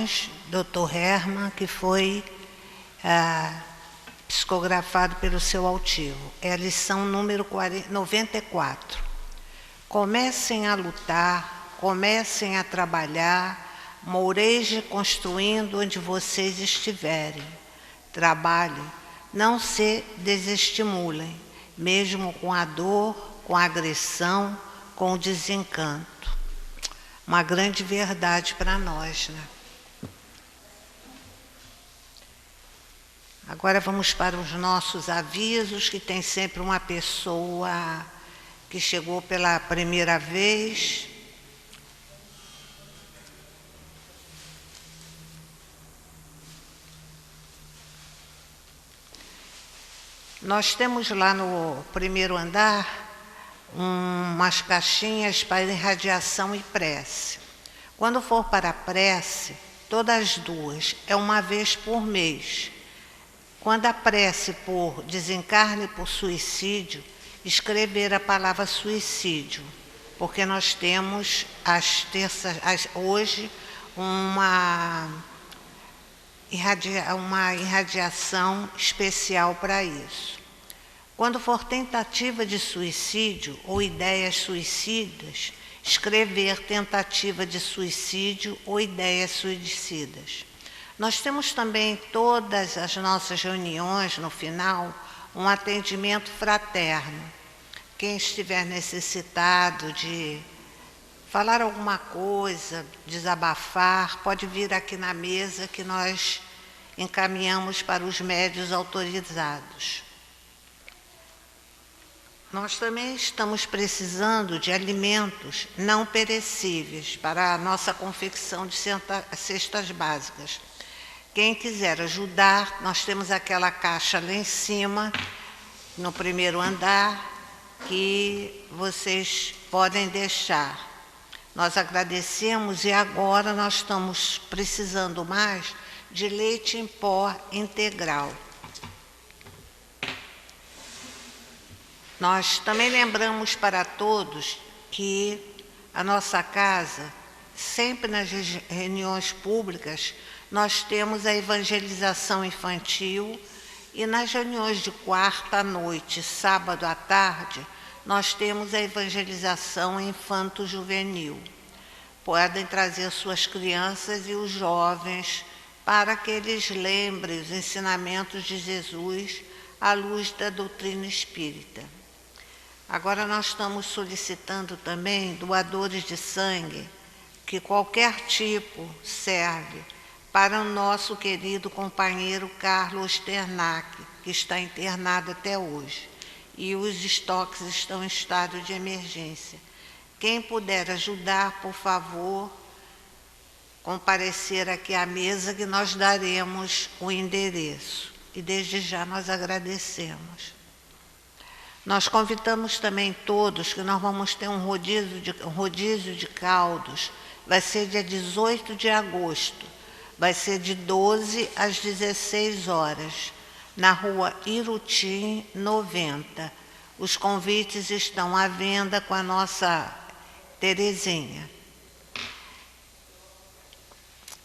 lições, Dr. Herman, que foi psicografado pelo seu altivo. É a lição número 94. Comecem a lutar, comecem a trabalhar, moreje construindo onde vocês estiverem. Trabalhem, não se desestimulem, mesmo com a dor, com a agressão, com o desencanto. Uma grande verdade para nós, né? Agora vamos para os nossos avisos, que tem sempre uma pessoa que chegou pela primeira vez. Nós temos lá no primeiro andar umas caixinhas para irradiação e prece. Quando for para a prece, todas as duas, é uma vez por mês. Quando a prece por desencarne por suicídio, escrever a palavra suicídio, porque nós temos hoje uma irradiação especial para isso. Quando for tentativa de suicídio ou ideias suicidas, escrever tentativa de suicídio ou ideias suicidas. Nós temos também todas as nossas reuniões, no final, um atendimento fraterno. Quem estiver necessitado de falar alguma coisa, desabafar, pode vir aqui na mesa que nós encaminhamos para os médios autorizados. Nós também estamos precisando de alimentos não perecíveis para a nossa confecção de cestas básicas. Quem quiser ajudar, nós temos aquela caixa lá em cima, no primeiro andar, que vocês podem deixar. Nós agradecemos e agora nós estamos precisando mais de leite em pó integral. Nós também lembramos para todos que a nossa casa, sempre nas reuniões públicas, nós temos a evangelização infantil e nas reuniões de quarta à noite, sábado à tarde, nós temos a evangelização infanto-juvenil. Podem trazer suas crianças e os jovens para que eles lembrem os ensinamentos de Jesus à luz da doutrina espírita. Agora nós estamos solicitando também doadores de sangue, que qualquer tipo serve, para o nosso querido companheiro Carlos Ternac, que está internado até hoje, e os estoques estão em estado de emergência. Quem puder ajudar, por favor, comparecer aqui à mesa que nós daremos o endereço. E desde já nós agradecemos. Nós convidamos também todos que nós vamos ter um rodízio de caldos. Vai ser dia 18 de agosto. Vai ser de 12 às 16 horas, na rua Irutim 90. Os convites estão à venda com a nossa Terezinha.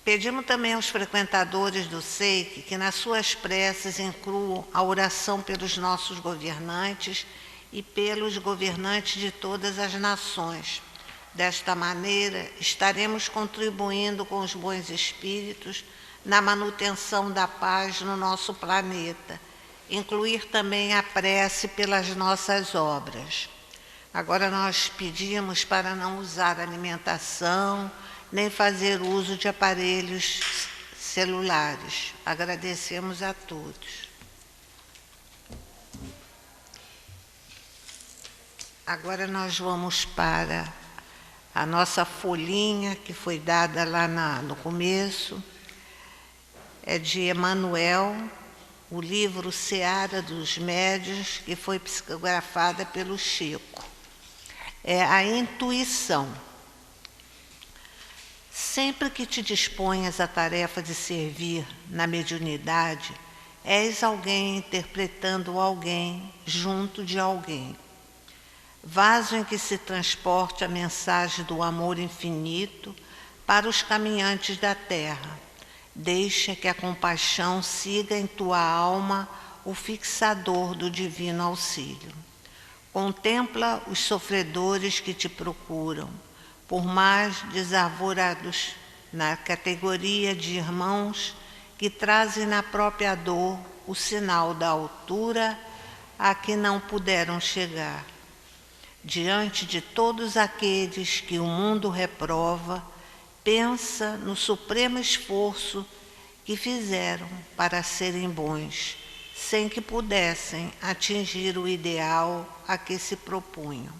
Pedimos também aos frequentadores do SEIC que nas suas preces incluam a oração pelos nossos governantes e pelos governantes de todas as nações. Desta maneira, estaremos contribuindo com os bons espíritos na manutenção da paz no nosso planeta, incluir também a prece pelas nossas obras. Agora nós pedimos para não usar alimentação, nem fazer uso de aparelhos celulares. Agradecemos a todos. Agora nós vamos para a nossa folhinha, que foi dada lá no começo. É de Emmanuel, o livro Seara dos Médiuns, que foi psicografada pelo Chico. É a intuição. Sempre que te disponhas à tarefa de servir na mediunidade, és alguém interpretando alguém junto de alguém. Vaso em que se transporte a mensagem do amor infinito para os caminhantes da terra, Deixa que a compaixão siga em tua alma o fixador do divino auxílio. Contempla os sofredores que te procuram, por mais desarvorados, na categoria de irmãos que trazem na própria dor o sinal da altura a que não puderam chegar. Diante de todos aqueles que o mundo reprova, pensa no supremo esforço que fizeram para serem bons, sem que pudessem atingir o ideal a que se propunham.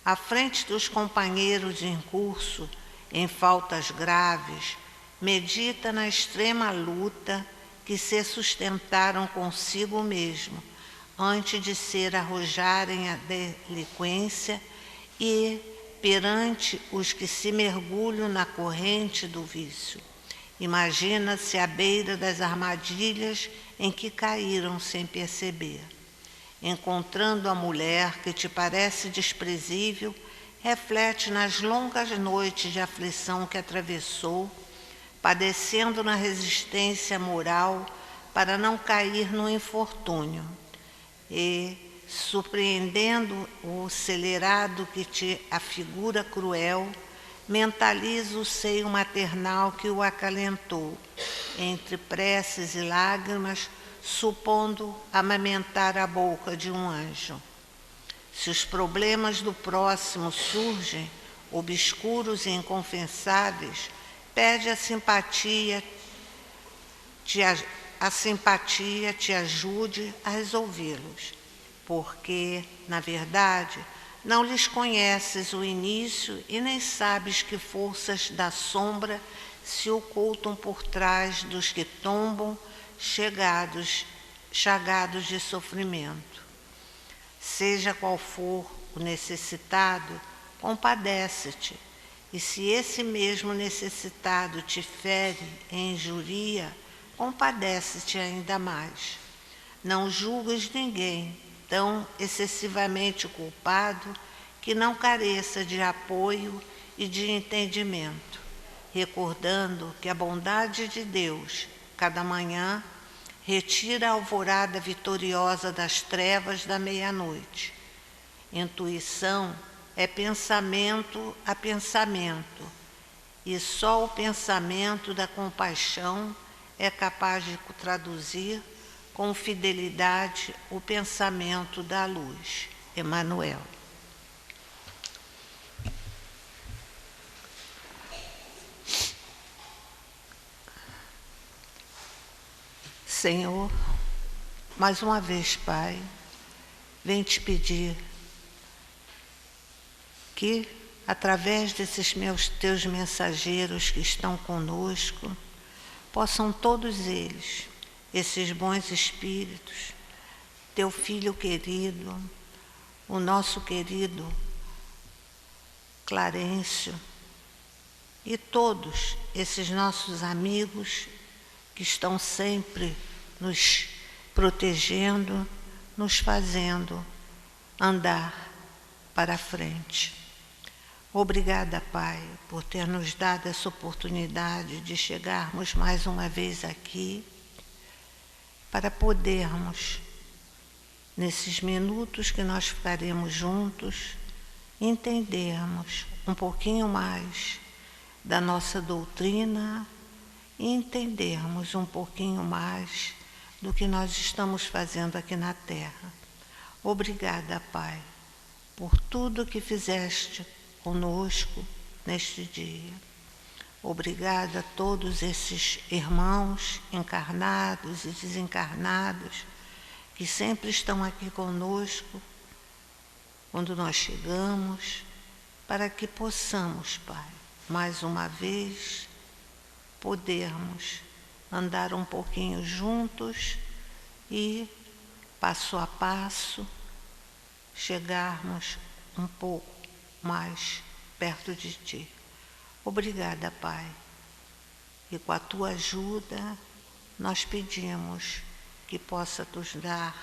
À frente dos companheiros em curso, em faltas graves, medita na extrema luta que se sustentaram consigo mesmo, antes de se arrojarem à delinquência e perante os que se mergulham na corrente do vício. Imagina-se à beira das armadilhas em que caíram sem perceber. Encontrando a mulher que te parece desprezível, reflete nas longas noites de aflição que atravessou, padecendo na resistência moral para não cair no infortúnio, e, surpreendendo o acelerado que te afigura cruel, mentaliza o seio maternal que o acalentou, entre preces e lágrimas, supondo amamentar a boca de um anjo. Se os problemas do próximo surgem, obscuros e inconfessáveis, pede a simpatia te ajude a resolvê-los, porque, na verdade, não lhes conheces o início e nem sabes que forças da sombra se ocultam por trás dos que tombam chagados de sofrimento. Seja qual for o necessitado, compadece-te, e se esse mesmo necessitado te fere e injuria, compadece-te ainda mais. Não julgues ninguém tão excessivamente culpado que não careça de apoio e de entendimento, recordando que a bondade de Deus, cada manhã, retira a alvorada vitoriosa das trevas da meia-noite. Intuição é pensamento a pensamento, e só o pensamento da compaixão é capaz de traduzir com fidelidade o pensamento da luz. Emmanuel. Senhor, mais uma vez, Pai, venho te pedir que, através desses teus mensageiros que estão conosco, possam todos eles, esses bons espíritos, teu filho querido, o nosso querido Clarencio, e todos esses nossos amigos que estão sempre nos protegendo, nos fazendo andar para frente. Obrigada, Pai, por ter nos dado essa oportunidade de chegarmos mais uma vez aqui para podermos, nesses minutos que nós ficaremos juntos, entendermos um pouquinho mais da nossa doutrina e entendermos um pouquinho mais do que nós estamos fazendo aqui na Terra. Obrigada, Pai, por tudo que fizeste conosco neste dia. Obrigada a todos esses irmãos encarnados e desencarnados que sempre estão aqui conosco quando nós chegamos, para que possamos, Pai, mais uma vez, podermos andar um pouquinho juntos e, passo a passo, chegarmos um pouco mais perto de Ti. Obrigada, Pai. E com a Tua ajuda, nós pedimos que possa nos dar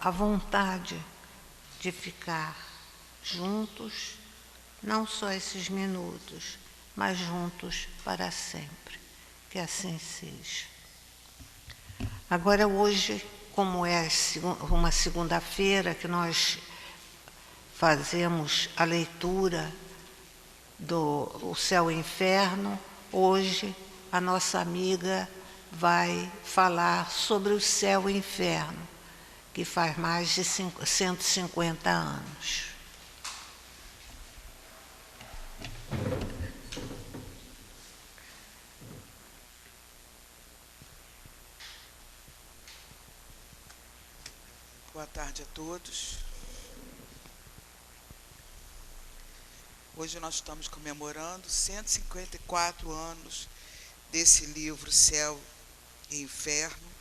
a vontade de ficar juntos, não só esses minutos, mas juntos para sempre. Que assim seja. Agora, hoje, como é uma segunda-feira que nós fazemos a leitura do O Céu e o Inferno, hoje a nossa amiga vai falar sobre o céu e o inferno, que faz mais de 150 anos. Boa tarde a todos. Hoje nós estamos comemorando 154 anos desse livro Céu e Inferno,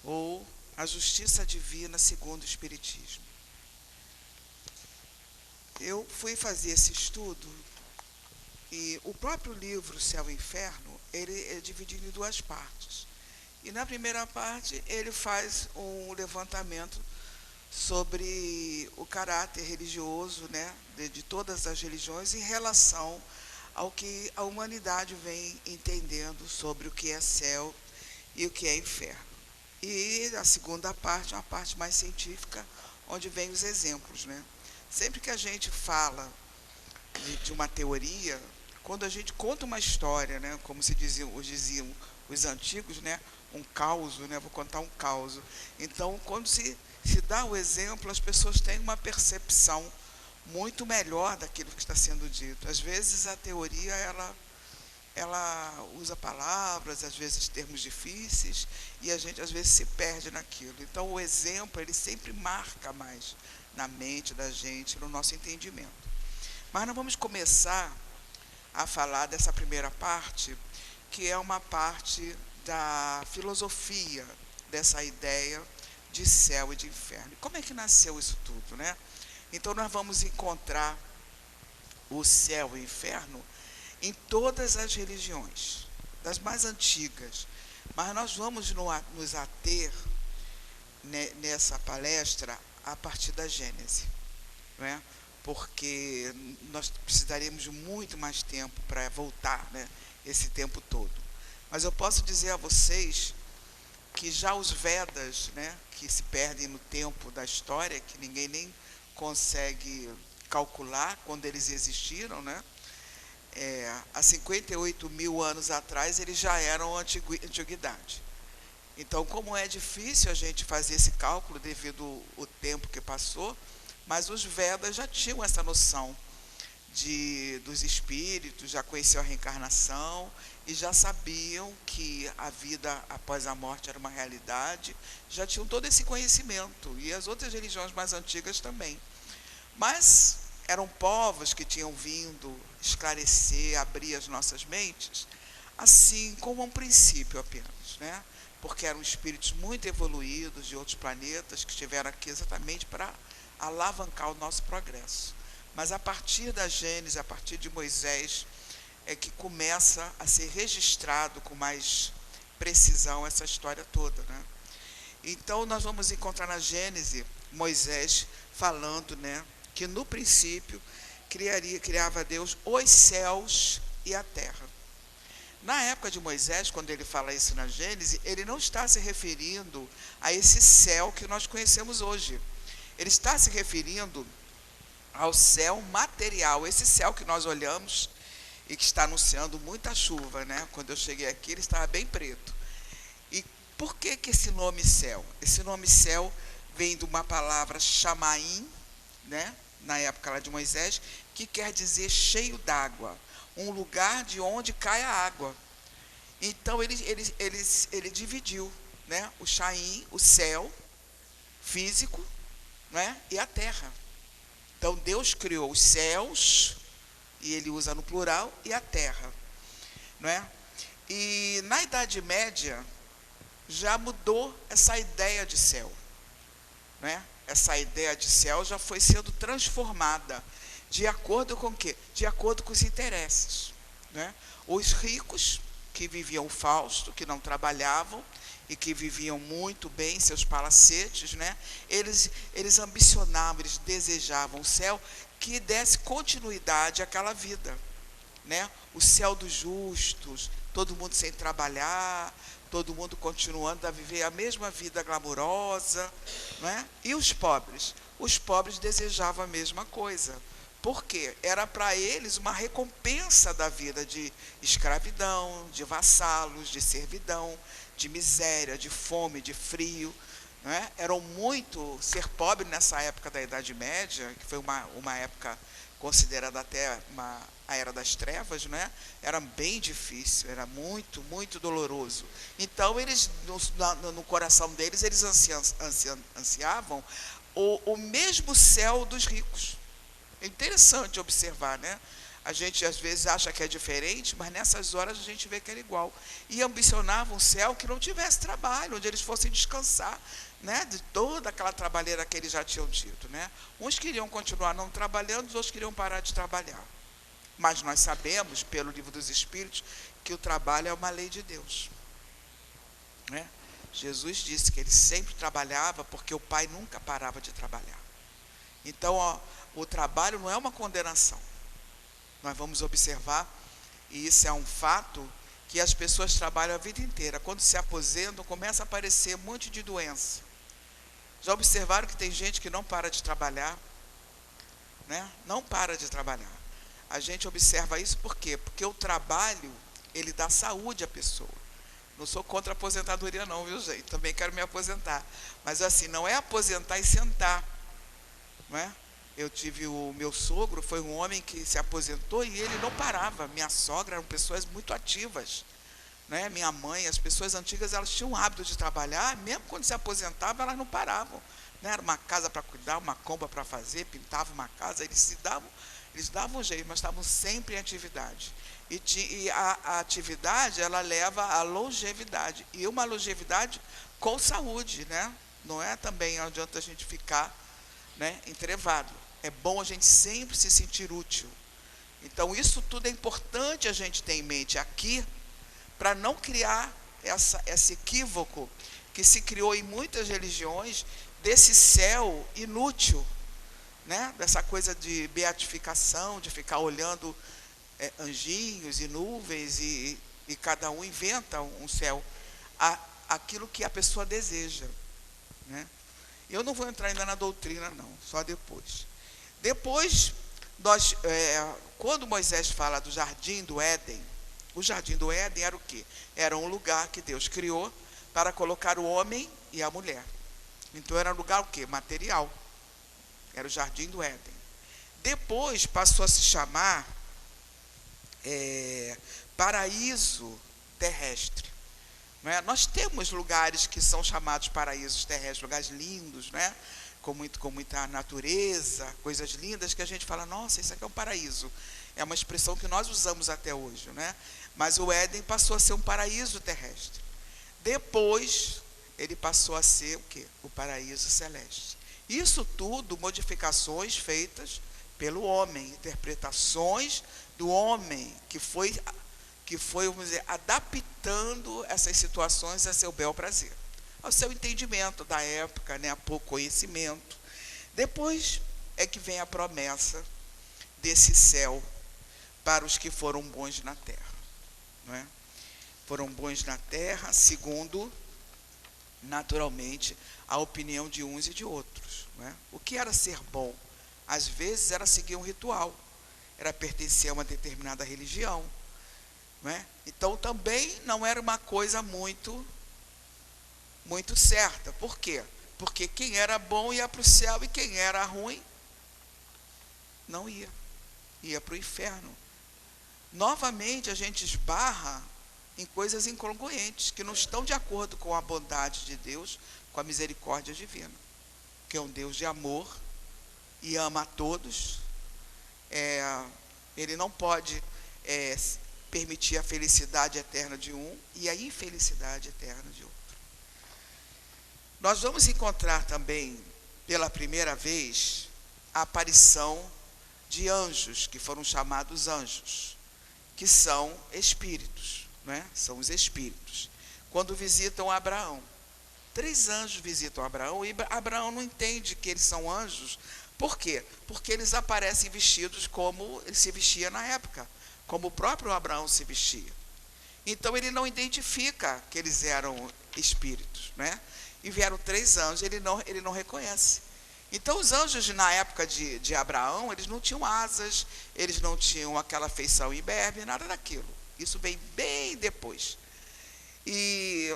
ou A Justiça Divina segundo o Espiritismo. Eu fui fazer esse estudo e o próprio livro Céu e Inferno, ele é dividido em duas partes. E na primeira parte ele faz um levantamento sobre o caráter religioso, né, de todas as religiões em relação ao que a humanidade vem entendendo sobre o que é céu e o que é inferno. E a segunda parte é uma parte mais científica, onde vem os exemplos, né? Sempre que a gente fala de uma teoria, quando a gente conta uma história, né, como diziam os antigos, né, um causo, né, vou contar um causo. Então, quando se dá o exemplo, as pessoas têm uma percepção muito melhor daquilo que está sendo dito. Às vezes a teoria ela usa palavras, às vezes termos difíceis, e a gente às vezes se perde naquilo. Então o exemplo, ele sempre marca mais na mente da gente, no nosso entendimento. Mas nós vamos começar a falar dessa primeira parte, que é uma parte da filosofia dessa ideia de céu e de inferno. Como é que nasceu isso tudo, né? Então nós vamos encontrar o céu e o inferno em todas as religiões, das mais antigas. Mas nós vamos nos ater nessa palestra a partir da Gênese, não é? Porque nós precisaríamos de muito mais tempo para voltar, né, esse tempo todo. Mas eu posso dizer a vocês que já os Vedas, né, que se perdem no tempo da história, que ninguém nem consegue calcular quando eles existiram, né? Há 58 mil anos atrás eles já eram antiguidade. Então, como é difícil a gente fazer esse cálculo devido ao tempo que passou, mas os Vedas já tinham essa noção dos espíritos, já conheciam a reencarnação e já sabiam que a vida após a morte era uma realidade, já tinham todo esse conhecimento, e as outras religiões mais antigas também. Mas eram povos que tinham vindo esclarecer, abrir as nossas mentes, assim como um princípio apenas, né? Porque eram espíritos muito evoluídos de outros planetas que estiveram aqui exatamente para alavancar o nosso progresso. Mas a partir da Gênesis, a partir de Moisés, é que começa a ser registrado com mais precisão essa história toda, né? Então nós vamos encontrar na Gênesis Moisés falando, né, que no princípio criava Deus os céus e a terra. Na época de Moisés, quando ele fala isso na Gênesis, ele não está se referindo a esse céu que nós conhecemos hoje. Ele está se referindo ao céu material, esse céu que nós olhamos e que está anunciando muita chuva, né? Quando eu cheguei aqui, ele estava bem preto. E por que esse nome céu? Esse nome céu vem de uma palavra chamaim, né? Na época lá de Moisés, que quer dizer cheio d'água, um lugar de onde cai a água. Então ele dividiu, né, o Chaim, o céu físico, né, e a terra. Então Deus criou os céus, e ele usa no plural, e a terra, não é? E na Idade Média já mudou essa ideia de céu, né? Essa ideia de céu já foi sendo transformada de acordo com o quê? De acordo com os interesses, né? Os ricos, que viviam fausto, que não trabalhavam e que viviam muito bem em seus palacetes, né? Eles ambicionavam, eles desejavam o céu, que desse continuidade àquela vida, né? O céu dos justos, todo mundo sem trabalhar, todo mundo continuando a viver a mesma vida glamurosa, né? E os pobres? Os pobres desejavam a mesma coisa. Por quê? Era para eles uma recompensa da vida de escravidão, de vassalos, de servidão, de miséria, de fome, de frio, né? Eram muito... Ser pobre nessa época da Idade Média, que foi uma época considerada até a Era das Trevas, né? Era bem difícil, era muito, muito doloroso. Então, eles, no coração deles, eles ansiavam o mesmo céu dos ricos. É interessante observar, né? A gente às vezes acha que é diferente, mas nessas horas a gente vê que era igual. E ambicionavam um céu que não tivesse trabalho, onde eles fossem descansar, né, de toda aquela trabalheira que eles já tinham tido, né? Uns queriam continuar não trabalhando, os outros queriam parar de trabalhar. Mas nós sabemos, pelo Livro dos Espíritos, que o trabalho é uma lei de Deus, né? Jesus disse que ele sempre trabalhava porque o Pai nunca parava de trabalhar. Então, o trabalho não é uma condenação. Nós vamos observar, e isso é um fato, que as pessoas trabalham a vida inteira. Quando se aposentam, começa a aparecer um monte de doença. Já observaram que tem gente que não para de trabalhar? Né? Não para de trabalhar. A gente observa isso por quê? Porque o trabalho, ele dá saúde à pessoa. Não sou contra a aposentadoria não, viu, gente? Também quero me aposentar. Mas assim, não é aposentar e sentar, não é? Eu tive o meu sogro, foi um homem que se aposentou e ele não parava. Minha sogra eram pessoas muito ativas, né? Minha mãe, as pessoas antigas, elas tinham o hábito de trabalhar, mesmo quando se aposentavam, elas não paravam, né? Era uma casa para cuidar, uma comba para fazer, pintavam uma casa, eles davam um jeito, mas estavam sempre em atividade. E a atividade, ela leva à longevidade, e uma longevidade com saúde, né? Não é também, não adianta a gente ficar, né, entrevado. É bom a gente sempre se sentir útil. Então, isso tudo é importante a gente ter em mente aqui, para não criar esse equívoco que se criou em muitas religiões, desse céu inútil, né? Dessa coisa de beatificação, de ficar olhando anjinhos e nuvens, e cada um inventa um céu, aquilo que a pessoa deseja, né? Eu não vou entrar ainda na doutrina, não, só depois. Depois, quando Moisés fala do Jardim do Éden, o Jardim do Éden era o quê? Era um lugar que Deus criou para colocar o homem e a mulher. Então, era um lugar o quê? Material. Era o Jardim do Éden. Depois, passou a se chamar paraíso terrestre. Não é? Nós temos lugares que são chamados paraísos terrestres, lugares lindos, né? com muita natureza, coisas lindas que a gente fala, nossa, isso aqui é um paraíso. É uma expressão que nós usamos até hoje, né? Mas o Éden passou a ser um paraíso terrestre. Depois, ele passou a ser o quê? O paraíso celeste. Isso tudo, modificações feitas pelo homem, interpretações do homem, que foi, vamos dizer, adaptando essas situações a seu bel prazer, ao seu entendimento da época, né, a pouco conhecimento. Depois é que vem a promessa desse céu para os que foram bons na terra, não é? Foram bons na terra segundo, naturalmente, a opinião de uns e de outros, não é? O que era ser bom? Às vezes era seguir um ritual, era pertencer a uma determinada religião, não é? Então também não era uma coisa muito certa. Por quê? Porque quem era bom ia para o céu e quem era ruim não ia para o inferno. Novamente a gente esbarra em coisas incongruentes, que não estão de acordo com a bondade de Deus, com a misericórdia divina, que é um Deus de amor e ama a todos. Ele não pode permitir a felicidade eterna de um e a infelicidade eterna de outro. Nós vamos encontrar também, pela primeira vez, a aparição de anjos, que foram chamados anjos, que são espíritos, né? São os espíritos. Quando visitam Abraão, 3 anjos visitam Abraão, e Abraão não entende que eles são anjos, Por quê? Porque eles aparecem vestidos como ele se vestia na época, como o próprio Abraão se vestia. Então ele não identifica que eles eram espíritos, né? E vieram 3 anjos, ele não reconhece. Então os anjos na época de Abraão, eles não tinham asas, eles não tinham aquela feição imberbe, nada daquilo. Isso vem bem depois. E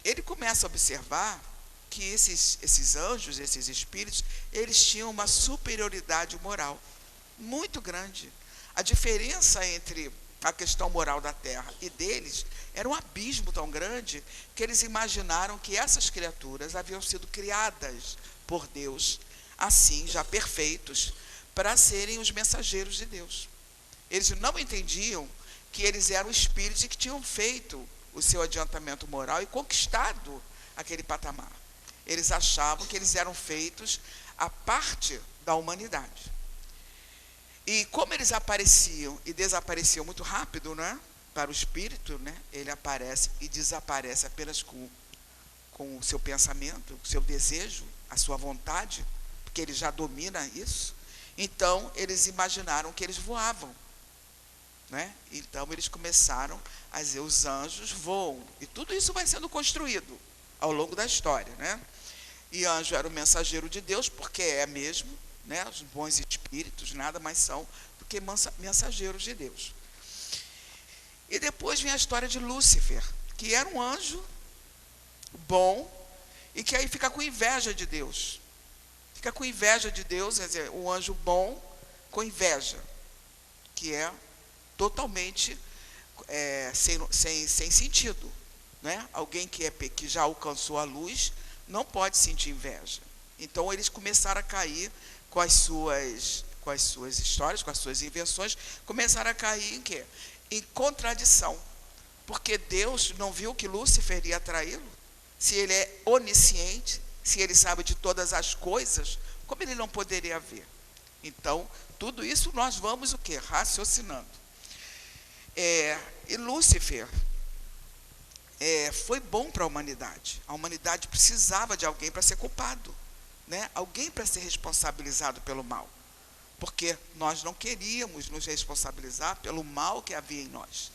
ele começa a observar que esses anjos, esses espíritos, eles tinham uma superioridade moral muito grande. A diferença entre a questão moral da Terra e deles era um abismo tão grande que eles imaginaram que essas criaturas haviam sido criadas por Deus, assim, já perfeitos, para serem os mensageiros de Deus. Eles não entendiam que eles eram espíritos e que tinham feito o seu adiantamento moral e conquistado aquele patamar. Eles achavam que eles eram feitos a parte da humanidade. E como eles apareciam e desapareciam muito rápido, né, para o espírito, né, ele aparece e desaparece apenas com o seu pensamento, o seu desejo, a sua vontade, porque ele já domina isso. Então, eles imaginaram que eles voavam, né? Então, eles começaram a dizer, os anjos voam. E tudo isso vai sendo construído ao longo da história, né? E anjo era o mensageiro de Deus, porque é mesmo, né? Os bons espíritos nada mais são do que mensageiros de Deus. E depois vem a história de Lúcifer, que era um anjo bom e que aí fica com inveja de Deus. Fica com inveja de Deus, quer dizer, um anjo bom com inveja, que é totalmente sem sentido, né? Alguém que já alcançou a luz não pode sentir inveja. Então eles começaram a cair com as suas histórias, com as suas invenções, começaram a cair em quê? Em contradição. Porque Deus não viu que Lúcifer ia traí-lo? Se ele é onisciente, se ele sabe de todas as coisas, como ele não poderia ver? Então, tudo isso nós vamos o quê? Raciocinando. E Lúcifer foi bom para a humanidade. A humanidade precisava de alguém para ser culpado, né? Alguém para ser responsabilizado pelo mal. Porque nós não queríamos nos responsabilizar pelo mal que havia em nós.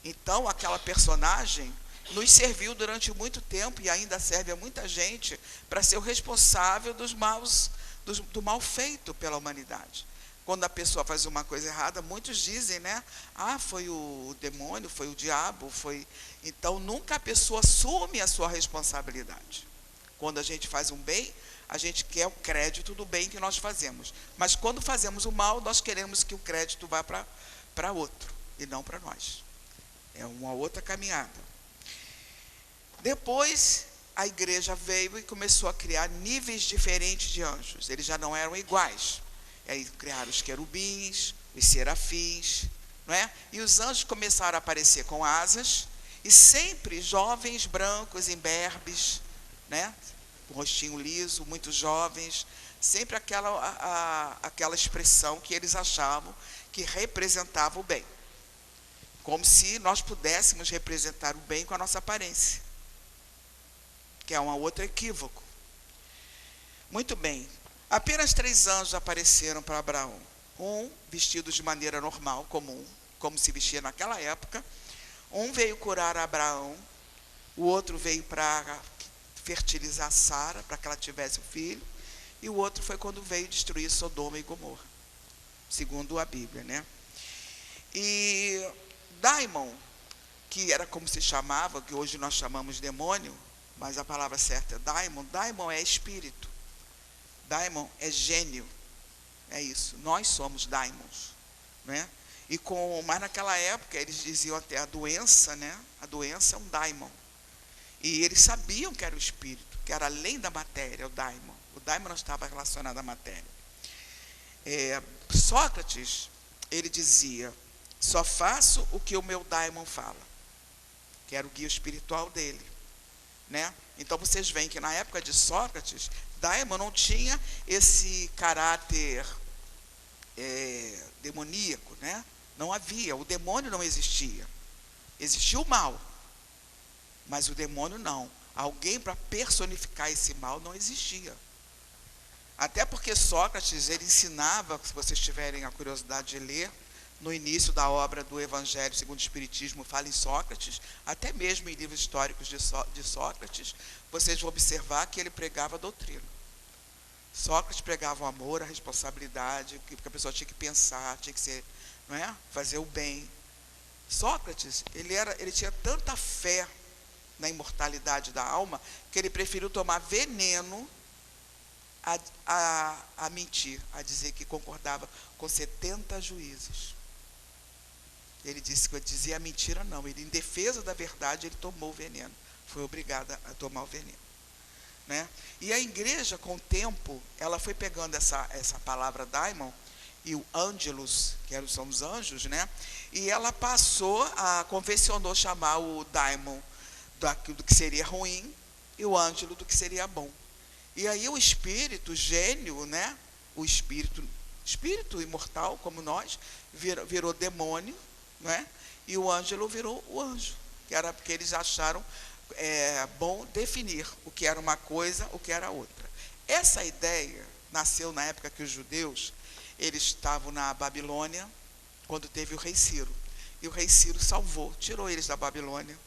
Então, aquela personagem nos serviu durante muito tempo e ainda serve a muita gente para ser o responsável do mal feito pela humanidade. Quando a pessoa faz uma coisa errada, muitos dizem, né? Ah, foi o demônio, foi o diabo, foi... Então, nunca a pessoa assume a sua responsabilidade. Quando a gente faz um bem, a gente quer o crédito do bem que nós fazemos. Mas quando fazemos o mal, nós queremos que o crédito vá para outro, e não para nós. É uma outra caminhada. Depois, a igreja veio e começou a criar níveis diferentes de anjos. Eles já não eram iguais. E aí criaram os querubins, os serafins, não é? E os anjos começaram a aparecer com asas, e sempre jovens, brancos, imberbes, né? Com rostinho liso, muito jovens, sempre aquela expressão que eles achavam que representava o bem. Como se nós pudéssemos representar o bem com a nossa aparência, que é um outro equívoco. Muito bem. Apenas 3 anjos apareceram para Abraão. Um vestido de maneira normal, comum, como se vestia naquela época. Um veio curar Abraão. O outro veio para fertilizar Sara, para que ela tivesse um filho. E o outro foi quando veio destruir Sodoma e Gomorra, segundo a Bíblia, né? E Daimon, que era como se chamava, que hoje nós chamamos demônio, mas a palavra certa é Daimon. Daimon é espírito. Daimon é gênio. É isso. Nós somos daimons, né? Mas naquela época eles diziam até a doença, né? A doença é um daimon. E eles sabiam que era o espírito, que era além da matéria, o daimon. O daimon não estava relacionado à matéria. Sócrates, ele dizia, só faço o que o meu daimon fala, que era o guia espiritual dele, né? Então vocês veem que na época de Sócrates, Daimon não tinha esse caráter demoníaco, né? Não havia, o demônio não existia. Existia o mal, mas o demônio não. Alguém para personificar esse mal não existia. Até porque Sócrates, ele ensinava, se vocês tiverem a curiosidade de ler, no início da obra do Evangelho segundo o Espiritismo, fala em Sócrates, até mesmo em livros históricos de Sócrates, vocês vão observar que ele pregava a doutrina. Sócrates pregava o amor, a responsabilidade, que a pessoa tinha que pensar, tinha que ser, não é? Fazer o bem. Sócrates, ele tinha tanta fé na imortalidade da alma, que ele preferiu tomar veneno a mentir, a dizer que concordava com 70 juízes. Ele disse que dizia mentira, não. Ele, em defesa da verdade, ele tomou o veneno. Foi obrigado a tomar o veneno. Né? E a igreja, com o tempo, ela foi pegando essa palavra daimon, e o ângelos, que são os anjos, né? E ela convencionou chamar o daimon do que seria ruim, e o ângelo do que seria bom. E aí o espírito, o gênio, né? O espírito imortal, como nós, virou demônio, né? E o ângelo virou o anjo, que era porque eles acharam bom definir o que era uma coisa, o que era outra. Essa ideia nasceu na época que os judeus, eles estavam na Babilônia, quando teve o rei Ciro. E o rei Ciro tirou eles da Babilônia,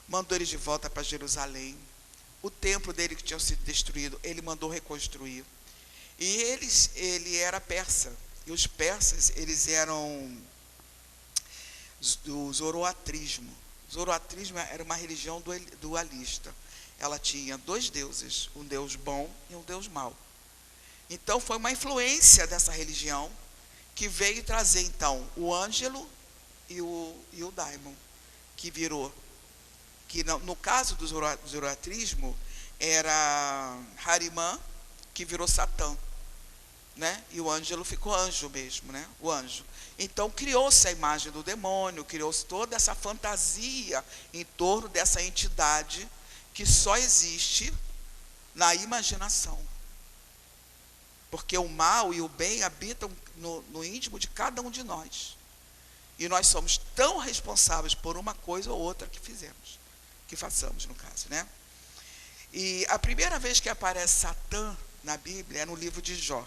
mandou eles de volta para Jerusalém. O templo dele que tinha sido destruído, ele mandou reconstruir. E ele era persa. E os persas, eles eram do zoroatrismo. O zoroatrismo era uma religião dualista. Ela tinha 2 deuses, um deus bom e um deus mau. Então, foi uma influência dessa religião que veio trazer, então, o ângelo e o daimon, que virou, que no caso do zoroatrismo, era Harimã, que virou Satã, né? E o ângelo ficou anjo mesmo, né? O anjo. Então, criou-se a imagem do demônio, criou-se toda essa fantasia em torno dessa entidade que só existe na imaginação. Porque o mal e o bem habitam no íntimo de cada um de nós. E nós somos tão responsáveis por uma coisa ou outra que façamos, no caso, né? E a primeira vez que aparece Satã na Bíblia é no livro de Jó.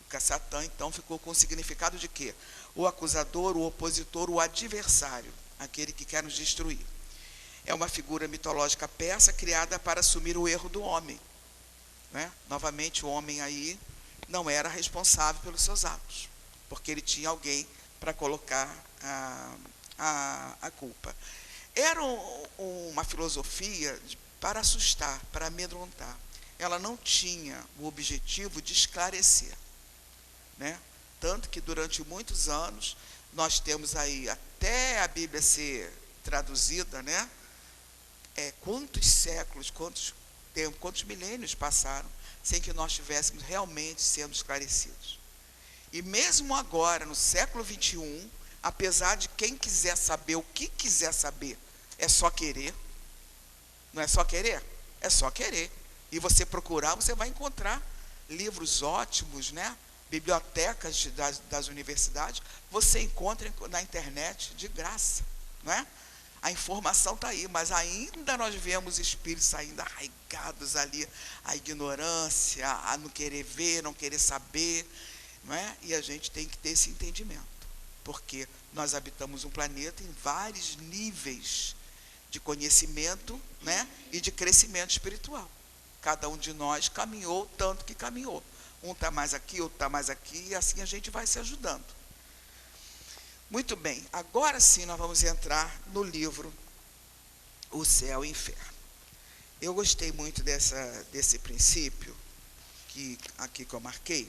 Porque Satã, então, ficou com o significado de quê? O acusador, o opositor, o adversário, aquele que quer nos destruir. É uma figura mitológica persa criada para assumir o erro do homem. Né? Novamente, o homem aí não era responsável pelos seus atos, porque ele tinha alguém para colocar a culpa. Era uma filosofia para assustar, para amedrontar. Ela não tinha o objetivo de esclarecer. Né? Tanto que durante muitos anos, nós temos aí, até a Bíblia ser traduzida, né? Quantos séculos, quantos milênios passaram sem que nós estivéssemos realmente sendo esclarecidos. E mesmo agora, no século XXI, apesar de quem quiser saber o que quiser saber, é só querer. Não é só querer? É só querer. E você procurar, você vai encontrar livros ótimos, né? Bibliotecas das universidades, você encontra na internet de graça. Não é? A informação está aí, mas ainda nós vemos espíritos ainda arraigados ali, a ignorância, a não querer ver, não querer saber, não é? E a gente tem que ter esse entendimento, porque nós habitamos um planeta em vários níveis de conhecimento, né? E de crescimento espiritual. Cada um de nós caminhou tanto que caminhou. Um está mais aqui, outro está mais aqui, e assim a gente vai se ajudando. Muito bem, agora sim nós vamos entrar no livro O Céu e o Inferno. Eu gostei muito desse princípio, aqui que eu marquei,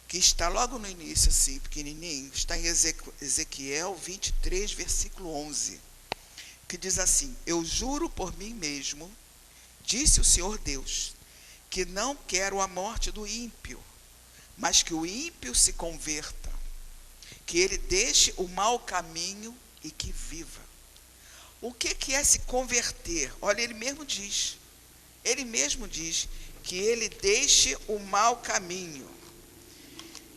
que está logo no início, assim, pequenininho, está em Ezequiel 23, versículo 11, que diz assim: eu juro por mim mesmo, disse o Senhor Deus, que não quero a morte do ímpio, mas que o ímpio se converta, que ele deixe o mau caminho e que viva. O que é se converter? Olha, ele mesmo diz que ele deixe o mau caminho.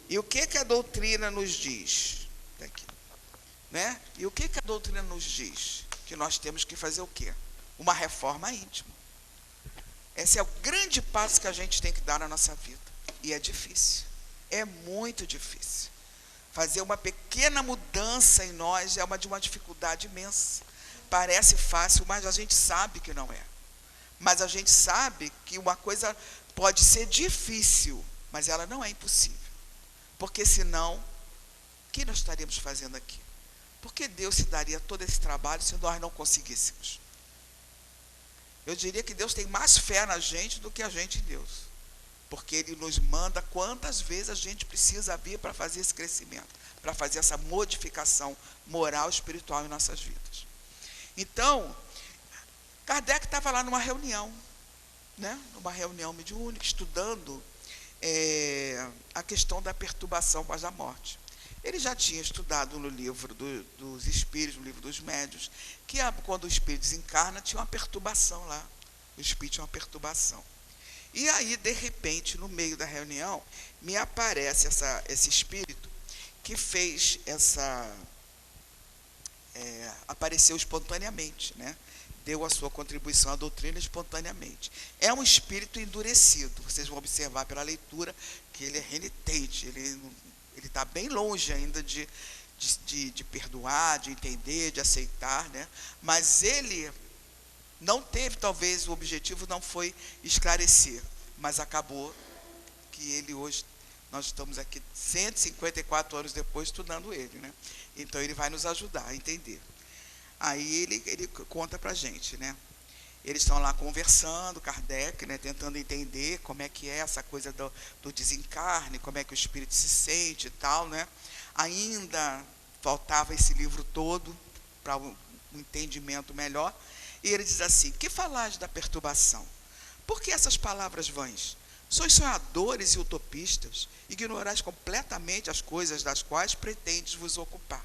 E o que a doutrina nos diz? Aqui, né? E o que a doutrina nos diz? Que nós temos que fazer o quê? Uma reforma íntima. Esse é o grande passo que a gente tem que dar na nossa vida. E é difícil, é muito difícil. Fazer uma pequena mudança em nós é de uma dificuldade imensa. Parece fácil, mas a gente sabe que não é. Mas a gente sabe que uma coisa pode ser difícil, mas ela não é impossível. Porque senão, o que nós estaríamos fazendo aqui? Por que Deus se daria todo esse trabalho se nós não conseguíssemos? Eu diria que Deus tem mais fé na gente do que a gente em Deus. Porque Ele nos manda quantas vezes a gente precisa vir para fazer esse crescimento, para fazer essa modificação moral e espiritual em nossas vidas. Então, Kardec estava lá numa reunião, numa reunião mediúnica, estudando a questão da perturbação após a morte. Ele já tinha estudado no livro dos espíritos, no livro dos médiuns, que quando o espírito desencarna, tinha uma perturbação lá. O espírito tinha uma perturbação. E aí, de repente, no meio da reunião, me aparece esse espírito que fez apareceu espontaneamente, deu a sua contribuição à doutrina espontaneamente. É um espírito endurecido, vocês vão observar pela leitura que ele é renitente, ele está bem longe ainda de perdoar, de entender, de aceitar, mas ele não teve, talvez, o objetivo não foi esclarecer, mas acabou que ele hoje, nós estamos aqui 154 anos depois estudando ele, Então ele vai nos ajudar a entender. Aí ele conta para a gente, Eles estão lá conversando, Kardec, tentando entender como é que é essa coisa do desencarne, como é que o espírito se sente e tal, Ainda faltava esse livro todo para um entendimento melhor. E ele diz assim: que falais da perturbação? Por que essas palavras vãs? Sois sonhadores e utopistas, ignorais completamente as coisas das quais pretendes vos ocupar.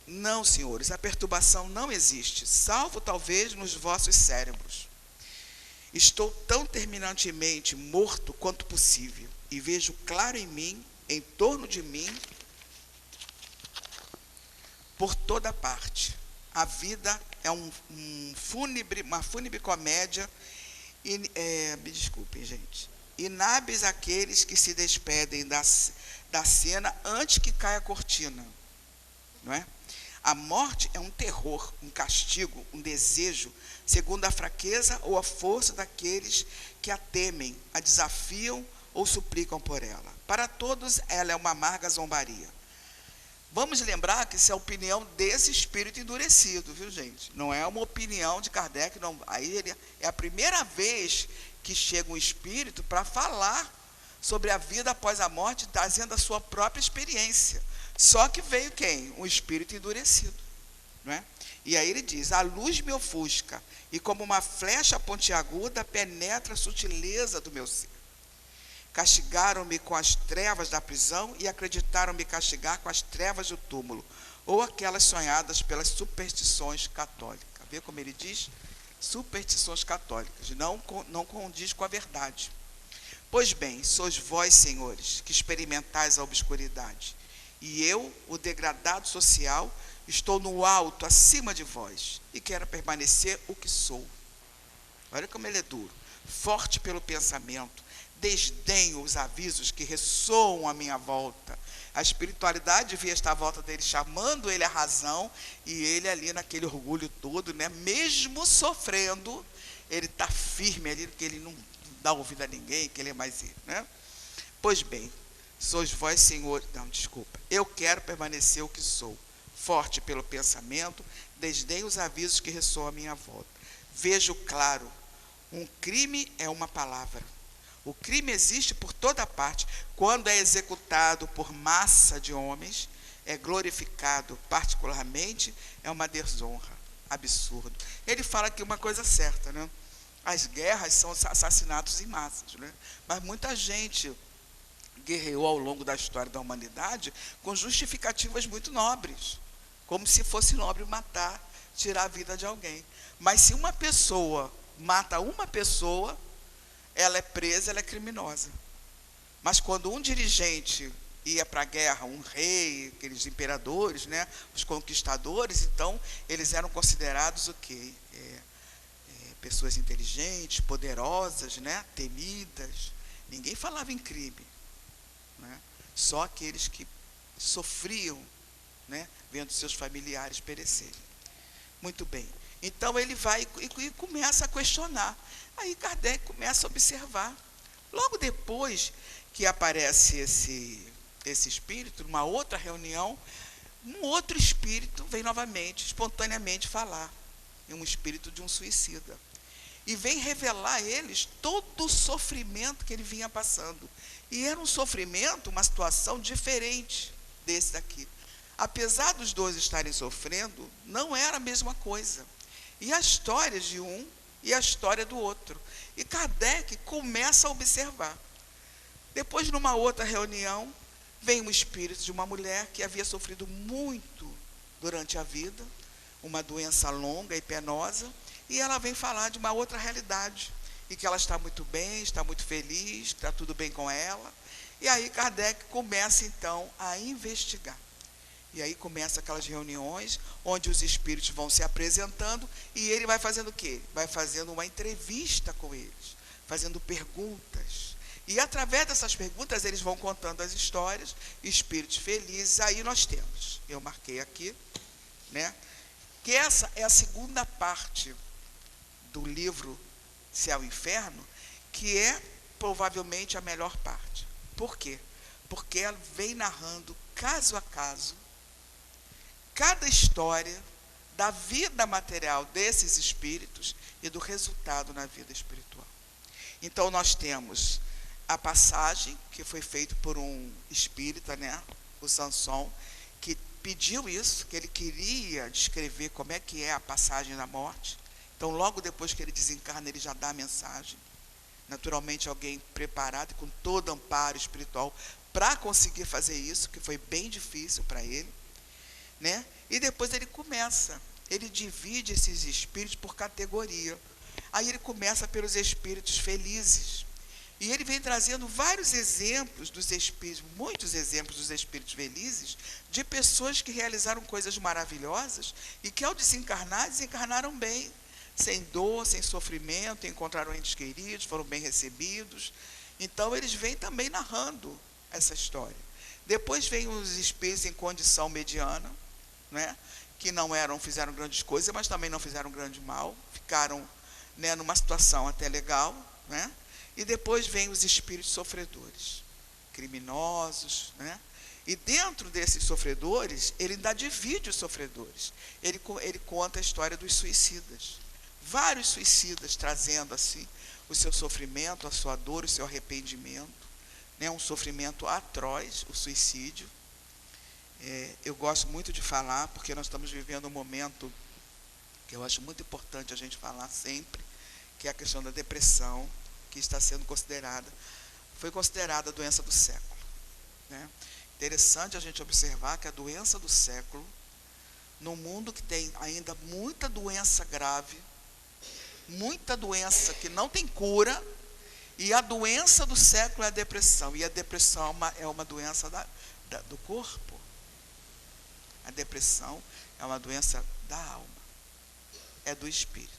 Não, senhores, a perturbação não existe, salvo talvez nos vossos cérebros. Estou tão terminantemente morto quanto possível, e vejo claro em mim, em torno de mim, por toda parte. A vida é uma fúnebre comédia, me desculpem, gente, inábeis aqueles que se despedem da cena antes que caia a cortina, não é? A morte é um terror, um castigo, um desejo, segundo a fraqueza ou a força daqueles que a temem, a desafiam ou suplicam por ela. Para todos, ela é uma amarga zombaria. Vamos lembrar que isso é a opinião desse espírito endurecido, viu, gente? Não é uma opinião de Kardec, não. Aí é a primeira vez que chega um espírito para falar sobre a vida após a morte, trazendo a sua própria experiência. Só que veio quem? Um espírito endurecido, não é? E aí ele diz: a luz me ofusca, e como uma flecha pontiaguda penetra a sutileza do meu ser. Castigaram-me com as trevas da prisão e acreditaram-me castigar com as trevas do túmulo, ou aquelas sonhadas pelas superstições católicas. Vê como ele diz? Superstições católicas, não condiz com a verdade. Pois bem, sois vós, senhores, que experimentais a obscuridade, e eu, o degradado social, estou no alto, acima de vós, e quero permanecer o que sou. Olha como ele é duro. Forte pelo pensamento, desdenho os avisos que ressoam à minha volta. A espiritualidade devia estar à volta dele, chamando ele à razão, e ele ali naquele orgulho todo, mesmo sofrendo, ele está firme ali, que ele não dá ouvido a ninguém, que ele é mais ele, Pois bem, sois vós, Senhor, eu quero permanecer o que sou, forte pelo pensamento, desdenho os avisos que ressoam à minha volta. Vejo claro, um crime é uma palavra. O crime existe por toda parte. Quando é executado por massa de homens, é glorificado particularmente, é uma desonra, absurdo. Ele fala aqui uma coisa certa, As guerras são assassinatos em massas, Mas muita gente guerreou ao longo da história da humanidade com justificativas muito nobres, como se fosse nobre matar, tirar a vida de alguém. Mas se uma pessoa mata uma pessoa, ela é presa, ela é criminosa. Mas quando um dirigente ia para a guerra, um rei, aqueles imperadores, os conquistadores, então eles eram considerados o quê? Pessoas inteligentes, poderosas, temidas. Ninguém falava em crime, né? Só aqueles que sofriam, né, vendo seus familiares perecerem. Muito bem. Então ele vai e começa a questionar. Aí Kardec começa a observar. Logo depois que aparece esse espírito, numa outra reunião, um outro espírito vem novamente, espontaneamente falar. É um espírito de um suicida. E vem revelar a eles todo o sofrimento que ele vinha passando. E era um sofrimento, uma situação diferente desse daqui. Apesar dos dois estarem sofrendo, não era a mesma coisa. E a história de um e a história do outro. E Kardec começa a observar. Depois, numa outra reunião, vem um espírito de uma mulher que havia sofrido muito durante a vida, uma doença longa e penosa, e ela vem falar de uma outra realidade, e que ela está muito bem, está muito feliz, está tudo bem com ela. E aí Kardec começa então a investigar. E aí começa aquelas reuniões onde os espíritos vão se apresentando e ele vai fazendo o quê? Vai fazendo uma entrevista com eles, fazendo perguntas. E através dessas perguntas eles vão contando as histórias, espíritos felizes. Aí nós temos, eu marquei aqui, né, que essa é a segunda parte do livro Céu e Inferno, que é provavelmente a melhor parte. Por quê? Porque ela vem narrando caso a caso cada história da vida material desses espíritos e do resultado na vida espiritual. Então nós temos a passagem que foi feita por um espírita, né, o Sanson, que pediu isso, que ele queria descrever como é que é a passagem da morte. Então logo depois que ele desencarna, ele já dá a mensagem. Naturalmente alguém preparado com todo amparo espiritual para conseguir fazer isso, que foi bem difícil para ele, né? E depois ele divide esses espíritos por categoria. Aí ele começa pelos espíritos felizes. E ele vem trazendo vários exemplos dos espíritos, muitos exemplos dos espíritos felizes, de pessoas que realizaram coisas maravilhosas e que ao desencarnar, desencarnaram bem, sem dor, sem sofrimento, encontraram entes queridos, foram bem recebidos. Então eles vêm também narrando essa história. Depois vem os espíritos em condição mediana, né, que não fizeram grandes coisas, mas também não fizeram grande mal, ficaram, né, numa situação até legal, né? E depois vem os espíritos sofredores, criminosos, né? E dentro desses sofredores, ele ainda divide os sofredores. Ele conta a história dos suicidas. Vários suicidas trazendo assim o seu sofrimento, a sua dor, o seu arrependimento, né? Um sofrimento atroz, o suicídio. Eu gosto muito de falar, porque nós estamos vivendo um momento que eu acho muito importante a gente falar sempre, que é a questão da depressão, que está sendo foi considerada a doença do século, né? Interessante a gente observar que a doença do século, num mundo que tem ainda muita doença grave, muita doença que não tem cura, e a doença do século é a depressão, e a depressão é uma doença do corpo. A depressão é uma doença da alma, é do espírito.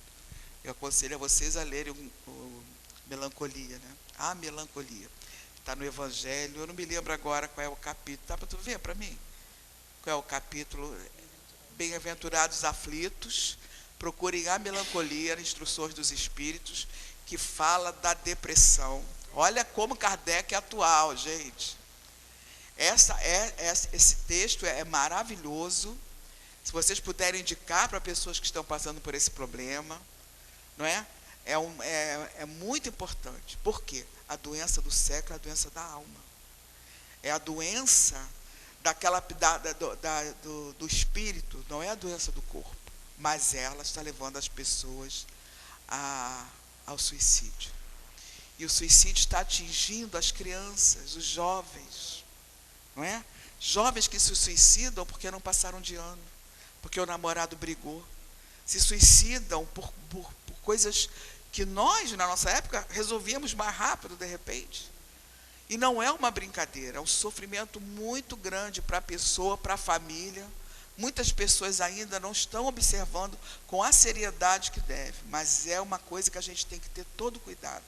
Eu aconselho a vocês a lerem o Melancolia, né? A Melancolia. Está no Evangelho, eu não me lembro agora qual é o capítulo. Dá para tu ver para mim? Qual é o capítulo? Bem-aventurados aflitos, procurem a Melancolia, Instruções dos Espíritos, que fala da depressão. Olha como Kardec é atual, gente. Esse texto é maravilhoso. Se vocês puderem indicar para pessoas que estão passando por esse problema, não é? É muito importante. Por quê? A doença do século é a doença da alma. É a doença do espírito, não é a doença do corpo. Mas ela está levando as pessoas ao suicídio. E o suicídio está atingindo as crianças, os jovens. Não é? Jovens que se suicidam porque não passaram de ano, porque o namorado brigou, se suicidam por coisas que nós, na nossa época, resolvíamos mais rápido, de repente. E não é uma brincadeira, é um sofrimento muito grande para a pessoa, para a família. Muitas pessoas ainda não estão observando com a seriedade que deve, mas é uma coisa que a gente tem que ter todo cuidado,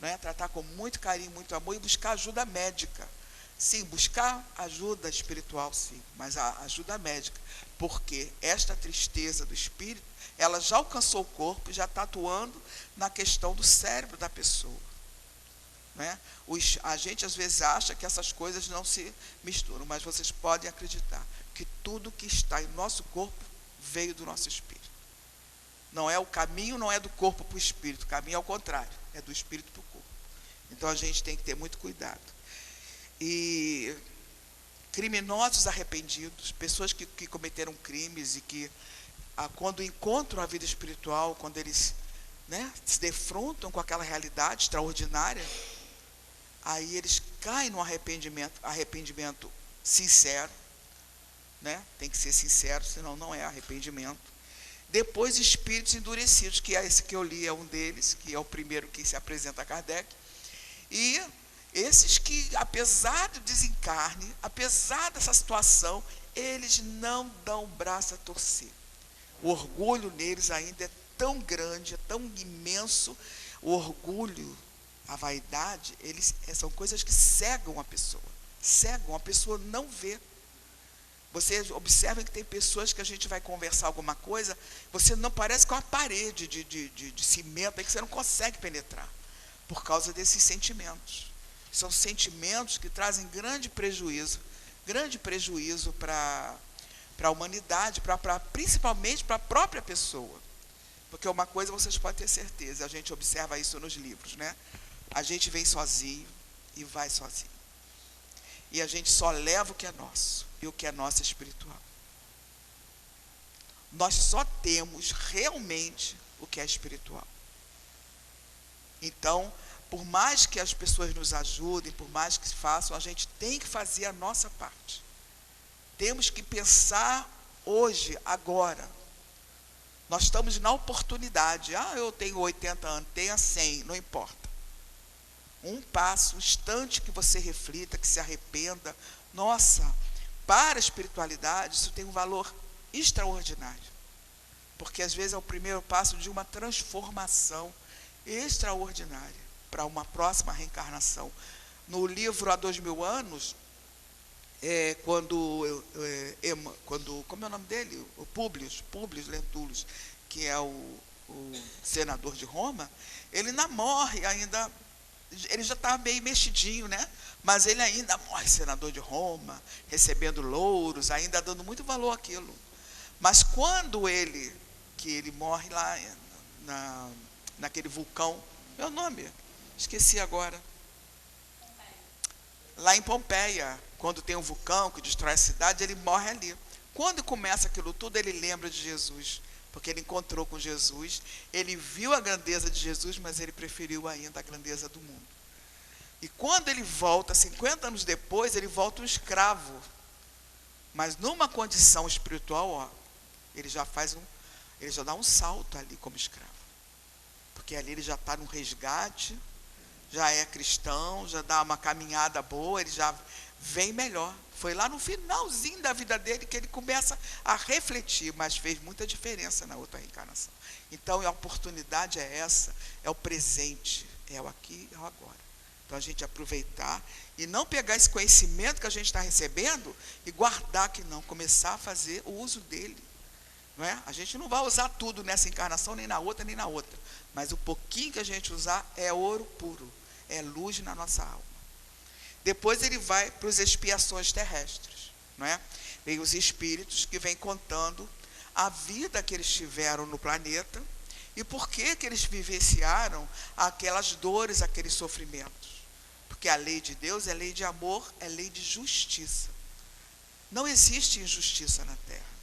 não é? Tratar com muito carinho, muito amor e buscar ajuda médica. Sim, buscar ajuda espiritual, sim, mas a ajuda médica, porque esta tristeza do espírito, ela já alcançou o corpo, já está atuando na questão do cérebro da pessoa. Né? A gente às vezes acha que essas coisas não se misturam, mas vocês podem acreditar que tudo que está em nosso corpo veio do nosso espírito. Não é o caminho, não é do corpo para o espírito, o caminho é ao contrário, é do espírito para o corpo. Então a gente tem que ter muito cuidado. E criminosos arrependidos, pessoas que cometeram crimes e que quando encontram a vida espiritual, quando eles, né, se defrontam com aquela realidade extraordinária, aí eles caem no arrependimento sincero, né? Tem que ser sincero, senão não é arrependimento. Depois, espíritos endurecidos, que é esse que eu li, é um deles, que é o primeiro que se apresenta a Kardec. E esses que, apesar do desencarne, apesar dessa situação, eles não dão o braço a torcer. O orgulho neles ainda é tão grande, é tão imenso. O orgulho, a vaidade, são coisas que cegam a pessoa não vê. Vocês observem que tem pessoas que a gente vai conversar alguma coisa, você não parece com uma parede de cimento aí que você não consegue penetrar, por causa desses sentimentos. São sentimentos que trazem grande prejuízo para a humanidade, principalmente para a própria pessoa. Porque uma coisa vocês podem ter certeza, a gente observa isso nos livros, né? A gente vem sozinho e vai sozinho. E a gente só leva o que é nosso, e o que é nosso é espiritual. Nós só temos realmente o que é espiritual. Então, por mais que as pessoas nos ajudem, por mais que façam, a gente tem que fazer a nossa parte. Temos que pensar hoje, agora. Nós estamos na oportunidade. Eu tenho 80 anos, tenha 100, não importa. Um passo, um instante que você reflita, que se arrependa. Nossa, para a espiritualidade, isso tem um valor extraordinário. Porque às vezes é o primeiro passo de uma transformação extraordinária para uma próxima reencarnação. No livro Há 2000 anos, quando, como é o nome dele? O Públio Lentulus, que é o senador de Roma, ele ainda morre, ele já está meio mexidinho, né? Mas ele ainda morre senador de Roma, recebendo louros, ainda dando muito valor àquilo. Mas quando ele morre lá naquele vulcão, meu nome, esqueci agora. Lá em Pompeia, quando tem um vulcão que destrói a cidade, ele morre ali. Quando começa aquilo tudo, ele lembra de Jesus, porque ele encontrou com Jesus, ele viu a grandeza de Jesus, mas ele preferiu ainda a grandeza do mundo. E quando ele volta, 50 anos depois, ele volta um escravo. Mas numa condição espiritual, ele já dá um salto ali como escravo. Porque ali ele já está no resgate, já é cristão, já dá uma caminhada boa, ele já vem melhor. Foi lá no finalzinho da vida dele que ele começa a refletir, mas fez muita diferença na outra reencarnação. Então, a oportunidade é essa, é o presente, é o aqui e o agora. Então, a gente aproveitar e não pegar esse conhecimento que a gente está recebendo e guardar que não, começar a fazer o uso dele. Não é? A gente não vai usar tudo nessa encarnação, nem na outra, mas o pouquinho que a gente usar é ouro puro, é luz na nossa alma. Depois ele vai para as expiações terrestres, não é? Vem os espíritos que vêm contando a vida que eles tiveram no planeta e por que eles vivenciaram aquelas dores, aqueles sofrimentos. Porque a lei de Deus é lei de amor, é lei de justiça. Não existe injustiça na Terra.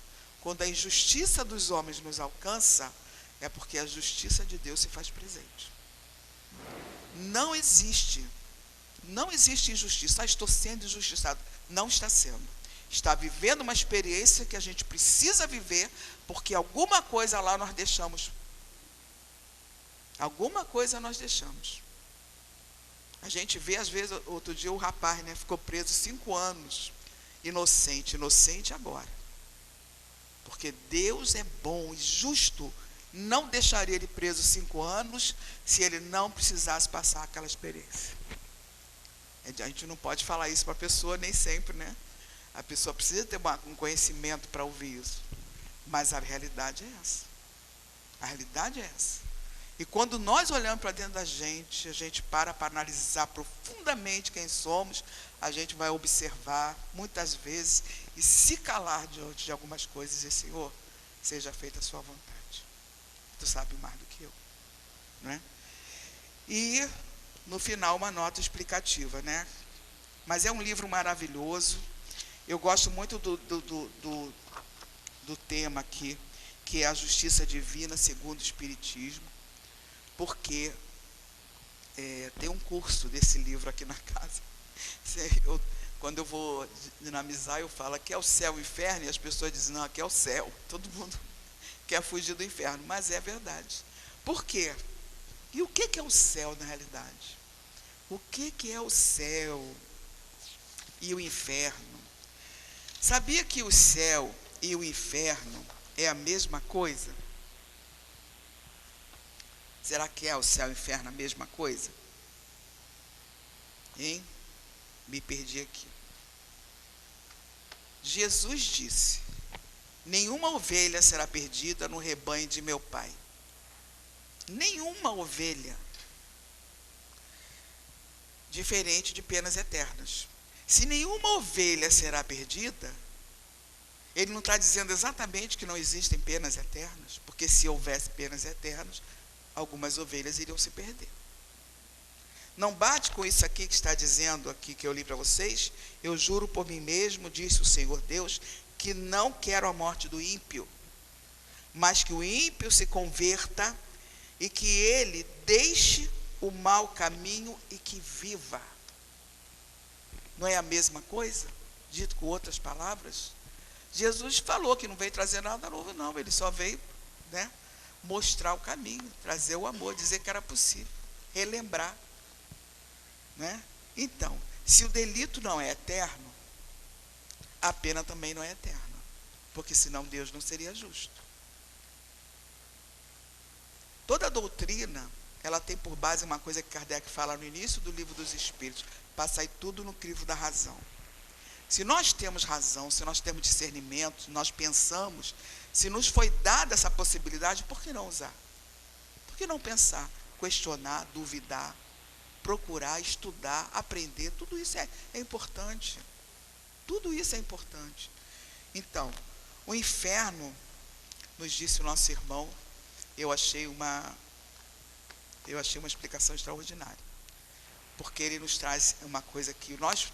Quando a injustiça dos homens nos alcança, é porque a justiça de Deus se faz presente. Não existe injustiça. Estou sendo injustiçado. Não está sendo. Está vivendo uma experiência que a gente precisa viver, porque alguma coisa lá nós deixamos. Alguma coisa nós deixamos. A gente vê, às vezes, outro dia o rapaz, né, ficou preso 5 anos, inocente agora. Porque Deus é bom e justo não deixaria ele preso 5 anos se ele não precisasse passar aquela experiência. A gente não pode falar isso para a pessoa nem sempre, né? A pessoa precisa ter um conhecimento para ouvir isso. Mas a realidade é essa. A realidade é essa. E quando nós olhamos para dentro da gente, a gente para analisar profundamente quem somos, a gente vai observar muitas vezes e se calar diante de algumas coisas e dizer: Senhor, seja feita a sua vontade. Tu sabe mais do que eu, né? E no final uma nota explicativa, né? Mas é um livro maravilhoso. Eu gosto muito do tema aqui, que é a justiça divina segundo o Espiritismo, porque tem um curso desse livro aqui na casa. Quando eu vou dinamizar, eu falo: aqui é o céu e o inferno, e as pessoas dizem: não, aqui é o céu. Todo mundo quer fugir do inferno, mas é verdade. Por quê? E o que é o céu na realidade? O que é o céu e o inferno? Sabia que o céu e o inferno é a mesma coisa? Será que é o céu e o inferno a mesma coisa? Hein? Me perdi aqui. Jesus disse: nenhuma ovelha será perdida no rebanho de meu Pai. Nenhuma ovelha. Diferente de penas eternas. Se nenhuma ovelha será perdida, ele não está dizendo exatamente que não existem penas eternas, porque se houvesse penas eternas, algumas ovelhas iriam se perder. Não bate com isso aqui que está dizendo aqui, que eu li para vocês? Eu juro por mim mesmo, disse o Senhor Deus, que não quero a morte do ímpio, mas que o ímpio se converta e que ele deixe o mau caminho e que viva. Não é a mesma coisa? Dito com outras palavras, Jesus falou que não veio trazer nada novo, não. Ele só veio, né, mostrar o caminho, trazer o amor, dizer que era possível, relembrar, né? Então, se o delito não é eterno, a pena também não é eterna, porque senão Deus não seria justo. Toda doutrina, ela tem por base uma coisa que Kardec fala no início do Livro dos Espíritos: passai tudo no crivo da razão. Se nós temos razão, se nós temos discernimento, nós pensamos, se nos foi dada essa possibilidade, por que não usar? Por que não pensar, questionar, duvidar, procurar, estudar, aprender? Tudo isso é importante. Tudo isso é importante. Então, o inferno, nos disse o nosso irmão, eu achei uma explicação extraordinária. Porque ele nos traz uma coisa que nós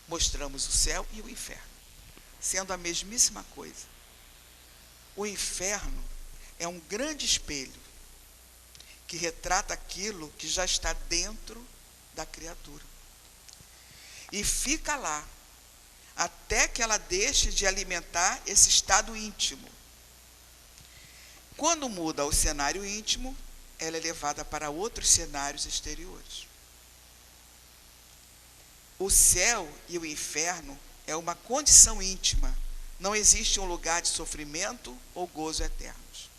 mostramos: o céu e o inferno, sendo a mesmíssima coisa. O inferno é um grande espelho que retrata aquilo que já está dentro da criatura. E fica lá até que ela deixe de alimentar esse estado íntimo. Quando muda o cenário íntimo, ela é levada para outros cenários exteriores. O céu e o inferno é uma condição íntima. Não existe um lugar de sofrimento ou gozo eternos.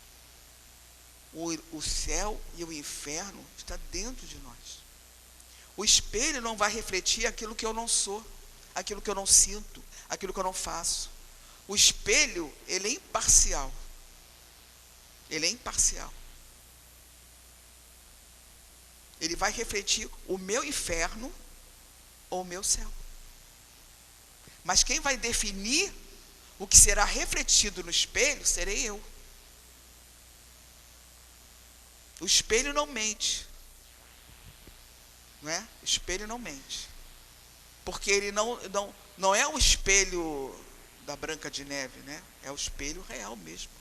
O céu e o inferno está dentro de nós. O espelho não vai refletir aquilo que eu não sou, aquilo que eu não sinto, aquilo que eu não faço. O espelho, ele é imparcial. Ele é imparcial. Ele vai refletir o meu inferno ou o meu céu. Mas quem vai definir o que será refletido no espelho serei eu. O espelho não mente. Não é? O espelho não mente. Porque ele não é o espelho da Branca de Neve, né? É o espelho real mesmo.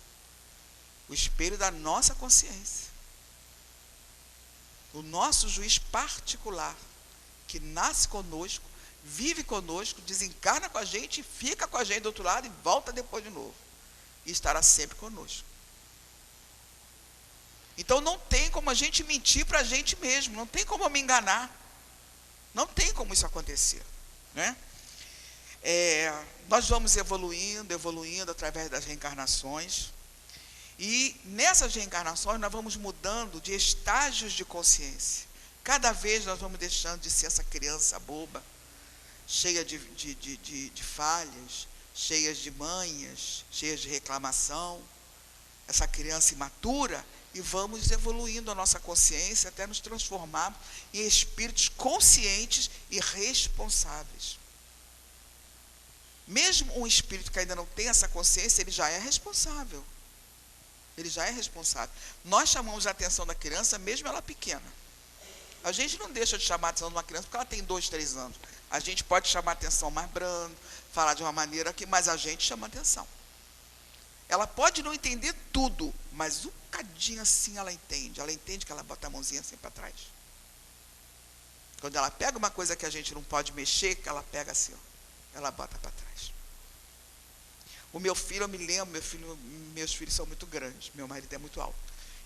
O espelho da nossa consciência. O nosso juiz particular, que nasce conosco, vive conosco, desencarna com a gente, fica com a gente do outro lado e volta depois de novo. E estará sempre conosco. Então não tem como a gente mentir para a gente mesmo, não tem como eu me enganar. Não tem como isso acontecer, né? Nós vamos evoluindo através das reencarnações. E nessas reencarnações nós vamos mudando de estágios de consciência. Cada vez nós vamos deixando de ser essa criança boba, cheia de falhas, cheias de manhas, cheias de reclamação, essa criança imatura, e vamos evoluindo a nossa consciência até nos transformarmos em espíritos conscientes e responsáveis. Mesmo um espírito que ainda não tem essa consciência, ele já é responsável. Ele já é responsável. Nós chamamos a atenção da criança, mesmo ela pequena. A gente não deixa de chamar a atenção de uma criança porque ela tem 2, 3 anos. A gente pode chamar a atenção mais brando, falar de uma maneira que, mas a gente chama a atenção. Ela pode não entender tudo, mas um cadinho assim ela entende. Ela entende que ela bota a mãozinha assim para trás. Quando ela pega uma coisa que a gente não pode mexer, que ela pega assim, ó, ela bota para trás. O meu filho, eu me lembro, meus filhos são muito grandes, meu marido é muito alto.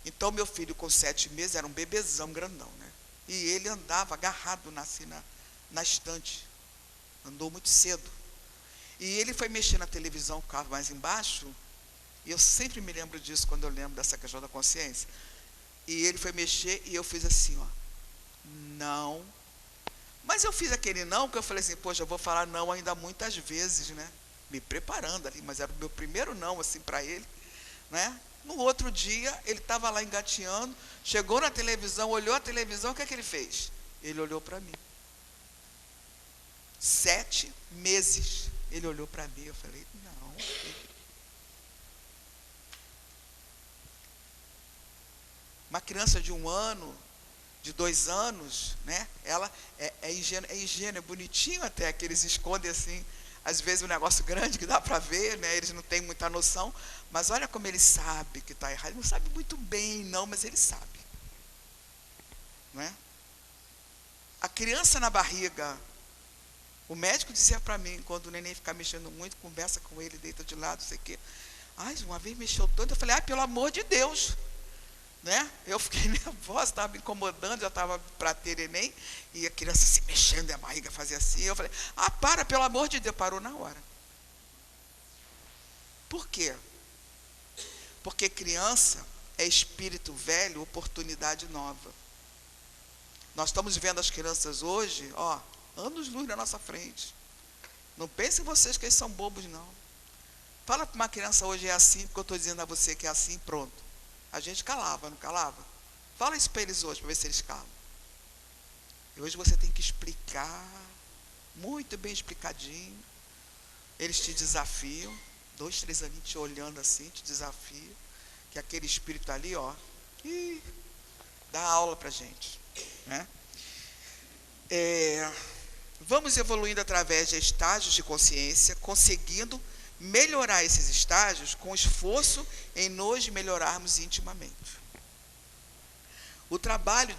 Então, meu filho com 7 meses era um bebezão grandão, né? E ele andava agarrado na estante. Andou muito cedo. E ele foi mexer na televisão, o carro mais embaixo, e eu sempre me lembro disso quando eu lembro dessa questão da consciência. E ele foi mexer e eu fiz assim, ó, não. Mas eu fiz aquele não, porque eu falei assim, poxa, eu vou falar não ainda muitas vezes, né? Me preparando ali, mas era o meu primeiro não, assim, para ele, né? No outro dia, ele estava lá engateando, chegou na televisão, olhou a televisão, o que é que ele fez? Ele olhou para mim. 7 meses, ele olhou para mim, eu falei, não. Uma criança de 1 ano, de 2 anos, né? Ela é ingênua, é bonitinho até, que eles escondem assim, às vezes um negócio grande que dá para ver, né? Eles não têm muita noção, mas olha como ele sabe que está errado. Ele não sabe muito bem, não, mas ele sabe. Não é? A criança na barriga, o médico dizia para mim, quando o neném ficar mexendo muito, conversa com ele, deita de lado, não sei o quê. Ai, uma vez mexeu tanto, eu falei, ai, pelo amor de Deus. Né? Eu fiquei nervosa, estava me incomodando, já estava para ter neném, e a criança se mexendo, e a barriga fazia assim, eu falei, para, pelo amor de Deus, parou na hora. Por quê? Porque criança é espírito velho, oportunidade nova. Nós estamos vendo as crianças hoje, ó, anos-luz na nossa frente. Não pensem vocês que eles são bobos, não. Fala para uma criança hoje é assim, porque eu estou dizendo a você que é assim, pronto. A gente calava, não calava? Fala isso para eles hoje, para ver se eles calam. E hoje você tem que explicar, muito bem explicadinho. Eles te desafiam, 2, 3 aninhos te olhando assim, te desafiam. Que aquele espírito ali, ó, dá aula para a gente. Né? Vamos evoluindo através de estágios de consciência, conseguindo melhorar esses estágios com esforço em nos melhorarmos intimamente. O trabalho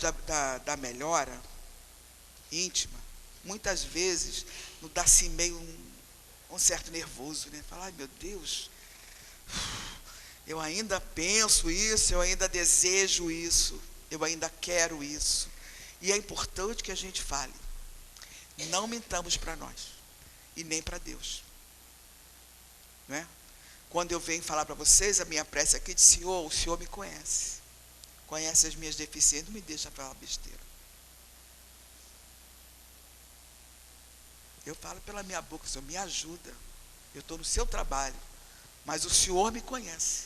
da melhora íntima, muitas vezes, nos dá assim meio um certo nervoso, né? Falar, ai meu Deus, eu ainda penso isso, eu ainda desejo isso, eu ainda quero isso. E é importante que a gente fale, não mentamos para nós, e nem para Deus. Né? Quando eu venho falar para vocês, a minha prece aqui de Senhor, o Senhor me conhece. Conhece as minhas deficiências, não me deixa falar besteira. Eu falo pela minha boca, Senhor, me ajuda. Eu estou no seu trabalho, mas o Senhor me conhece.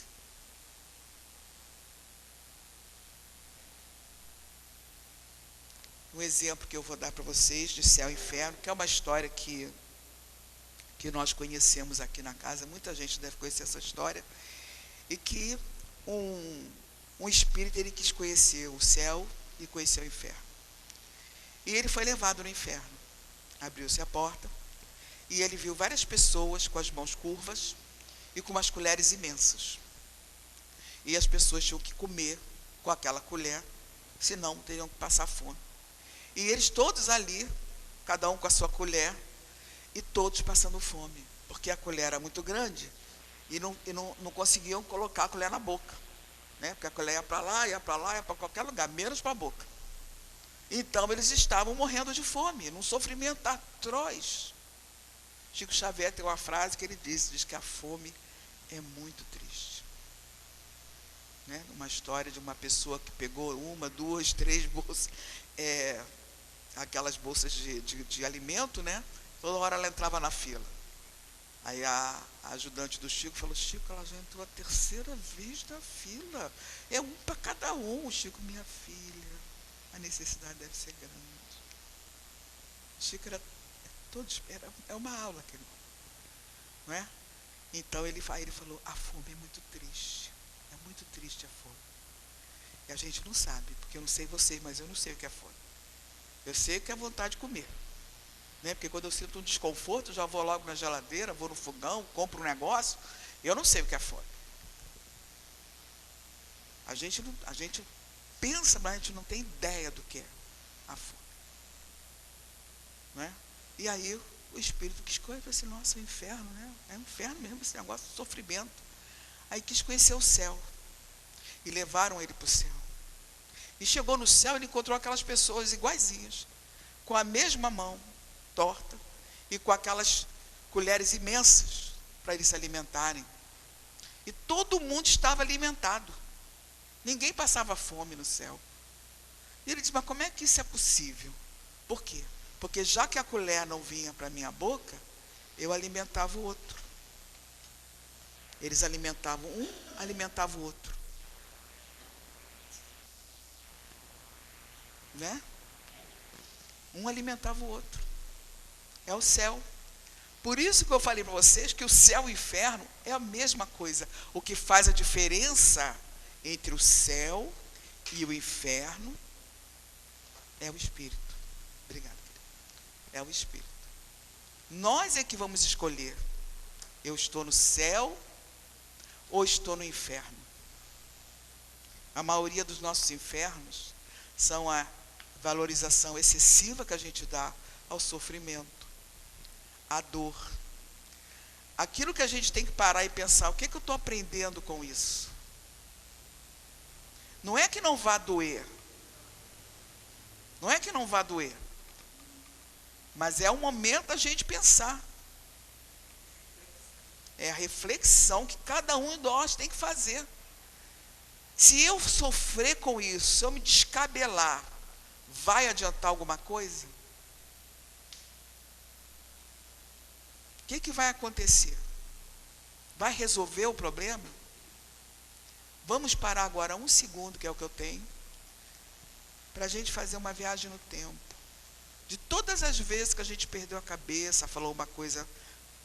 Um exemplo que eu vou dar para vocês de Céu e Inferno, que é uma história que nós conhecemos aqui na casa, muita gente deve conhecer essa história, e que um espírito, ele quis conhecer o céu e conhecer o inferno. E ele foi levado no inferno. Abriu-se a porta, e ele viu várias pessoas com as mãos curvas e com umas colheres imensas. E as pessoas tinham que comer com aquela colher, senão teriam que passar fome. E eles todos ali, cada um com a sua colher, e todos passando fome, porque a colher era muito grande e não conseguiam colocar a colher na boca, né? Porque a colher ia para lá, ia para qualquer lugar, menos para a boca. Então eles estavam morrendo de fome, num sofrimento atroz. Chico Xavier tem uma frase que ele diz que a fome é muito triste. né? Uma história de uma pessoa que pegou 1, 2, 3 bolsas, aquelas bolsas de alimento, né? Toda hora ela entrava na fila. Aí a ajudante do Chico falou: Chico, ela já entrou a 3ª vez na fila. É um para cada um. O Chico: minha filha, a necessidade deve ser grande. O Chico é uma aula, aquele, não é? Então ele falou: a fome é muito triste. É muito triste a fome. E a gente não sabe, porque eu não sei vocês, mas eu não sei o que é fome. Eu sei o que é vontade de comer. Né? Porque quando eu sinto um desconforto, eu já vou logo na geladeira, vou no fogão, compro um negócio. Eu não sei o que é fome. A gente pensa, mas a gente não tem ideia do que é a fome. Não é? E aí o Espírito quis conhecer, assim: nossa, o inferno, né? É um inferno mesmo esse negócio de sofrimento. Aí quis conhecer o céu. E levaram ele para o céu. E chegou no céu, ele encontrou aquelas pessoas iguaizinhas, com a mesma mão torta e com aquelas colheres imensas para eles se alimentarem. E todo mundo estava alimentado. Ninguém passava fome no céu. E ele disse: mas como é que isso é possível? Por quê? Porque já que a colher não vinha para a minha boca, eu alimentava o outro. Eles alimentavam um, alimentavam o outro. Né? Um alimentava o outro. É o céu. Por isso que eu falei para vocês que o céu e o inferno é a mesma coisa. O que faz a diferença entre o céu e o inferno é o Espírito. Obrigado, querido. É o Espírito. Nós é que vamos escolher: eu estou no céu ou estou no inferno? A maioria dos nossos infernos são a valorização excessiva que a gente dá ao sofrimento, à dor. Aquilo que a gente tem que parar e pensar: o que eu estou aprendendo com isso? Não é que não vá doer. Não é que não vá doer. Mas é o momento da gente pensar. É a reflexão que cada um de nós tem que fazer. Se eu sofrer com isso, se eu me descabelar, vai adiantar alguma coisa? O que vai acontecer? Vai resolver o problema? Vamos parar agora 1 segundo, que é o que eu tenho, para a gente fazer uma viagem no tempo. De todas as vezes que a gente perdeu a cabeça, falou uma coisa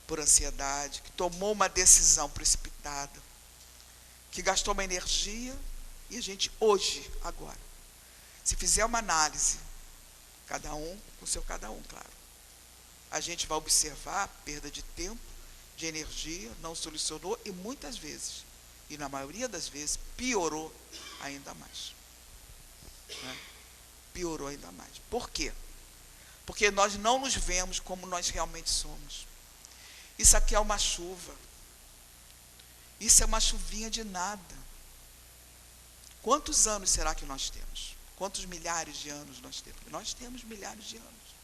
por ansiedade, que tomou uma decisão precipitada, que gastou uma energia, e a gente hoje, agora, se fizer uma análise, cada um com o seu cada um, claro, a gente vai observar a perda de tempo, de energia, não solucionou e muitas vezes, e na maioria das vezes, piorou ainda mais. Né? Piorou ainda mais. Por quê? Porque nós não nos vemos como nós realmente somos. Isso aqui é uma chuva. Isso é uma chuvinha de nada. Quantos anos será que nós temos? Quantos milhares de anos nós temos? Nós temos milhares de anos.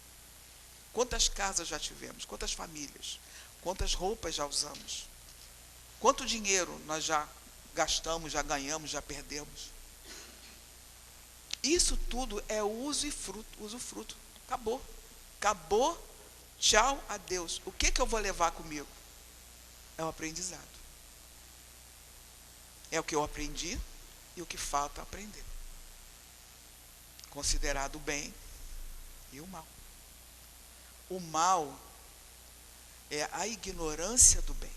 Quantas casas já tivemos? Quantas famílias? Quantas roupas já usamos? Quanto dinheiro nós já gastamos, já ganhamos, já perdemos? Isso tudo é uso e fruto, usufruto. Acabou. Acabou. Tchau, adeus. O que eu vou levar comigo? É o aprendizado. É o que eu aprendi e o que falta aprender. Considerado o bem e o mal. O mal é a ignorância do bem.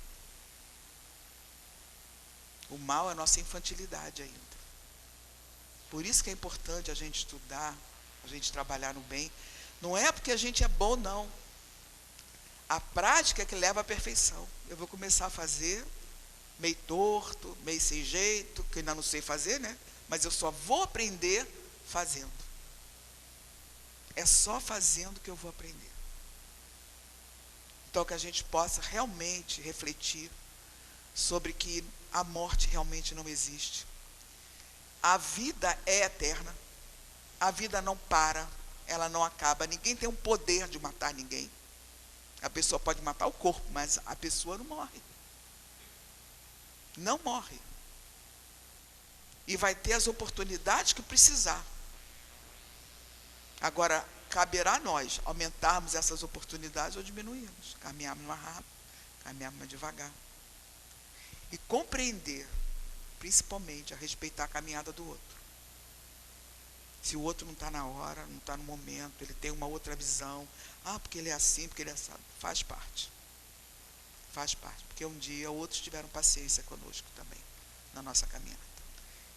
O mal é a nossa infantilidade ainda. Por isso que é importante a gente estudar, a gente trabalhar no bem. Não é porque a gente é bom, não. A prática é que leva à perfeição. Eu vou começar a fazer meio torto, meio sem jeito, que eu ainda não sei fazer, né? Mas eu só vou aprender fazendo. É só fazendo que eu vou aprender. Então, que a gente possa realmente refletir sobre que a morte realmente não existe. A vida é eterna. A vida não para, ela não acaba. Ninguém tem o poder de matar ninguém. A pessoa pode matar o corpo, mas a pessoa não morre. Não morre. e vai ter as oportunidades que precisar. Agora, caberá a nós aumentarmos essas oportunidades ou diminuirmos, caminharmos mais rápido, caminharmos mais devagar. E compreender, principalmente, a respeitar a caminhada do outro. Se o outro não está na hora, não está no momento, ele tem uma outra visão, porque ele é assim, porque ele é assado, faz parte. Faz parte, porque um dia outros tiveram paciência conosco também, na nossa caminhada.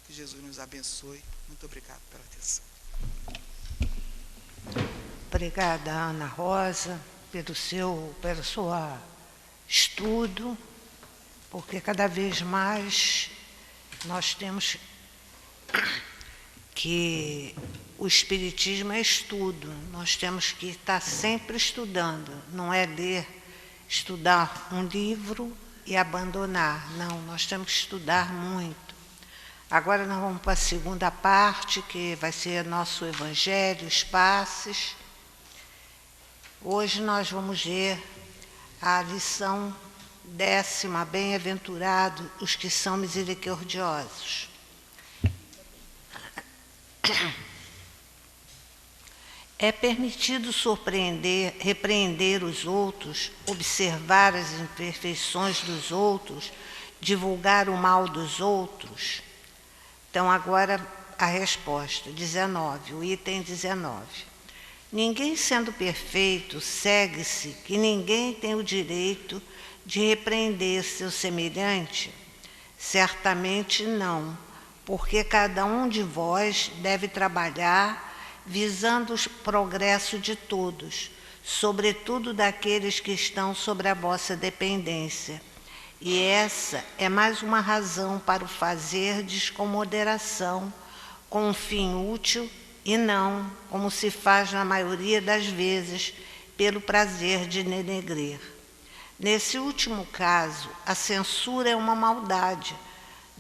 Que Jesus nos abençoe. Muito obrigado pela atenção. Obrigada, Ana Rosa, pelo seu estudo, porque cada vez mais nós temos que o Espiritismo é estudo, nós temos que estar sempre estudando, não é estudar um livro e abandonar, não, nós temos que estudar muito. Agora nós vamos para a segunda parte, que vai ser nosso Evangelho, os passes. Hoje nós vamos ver a lição 10ª, bem-aventurados os que são misericordiosos. É permitido repreender os outros, observar as imperfeições dos outros, divulgar o mal dos outros? Então, agora a resposta, 19, o item 19. Ninguém sendo perfeito, segue-se que ninguém tem o direito de repreender seu semelhante? Certamente não, porque cada um de vós deve trabalhar visando o progresso de todos, sobretudo daqueles que estão sobre a vossa dependência. E essa é mais uma razão para o fazerdes com moderação, com um fim útil, e não, como se faz na maioria das vezes, pelo prazer de denegrir. Nesse último caso, a censura é uma maldade.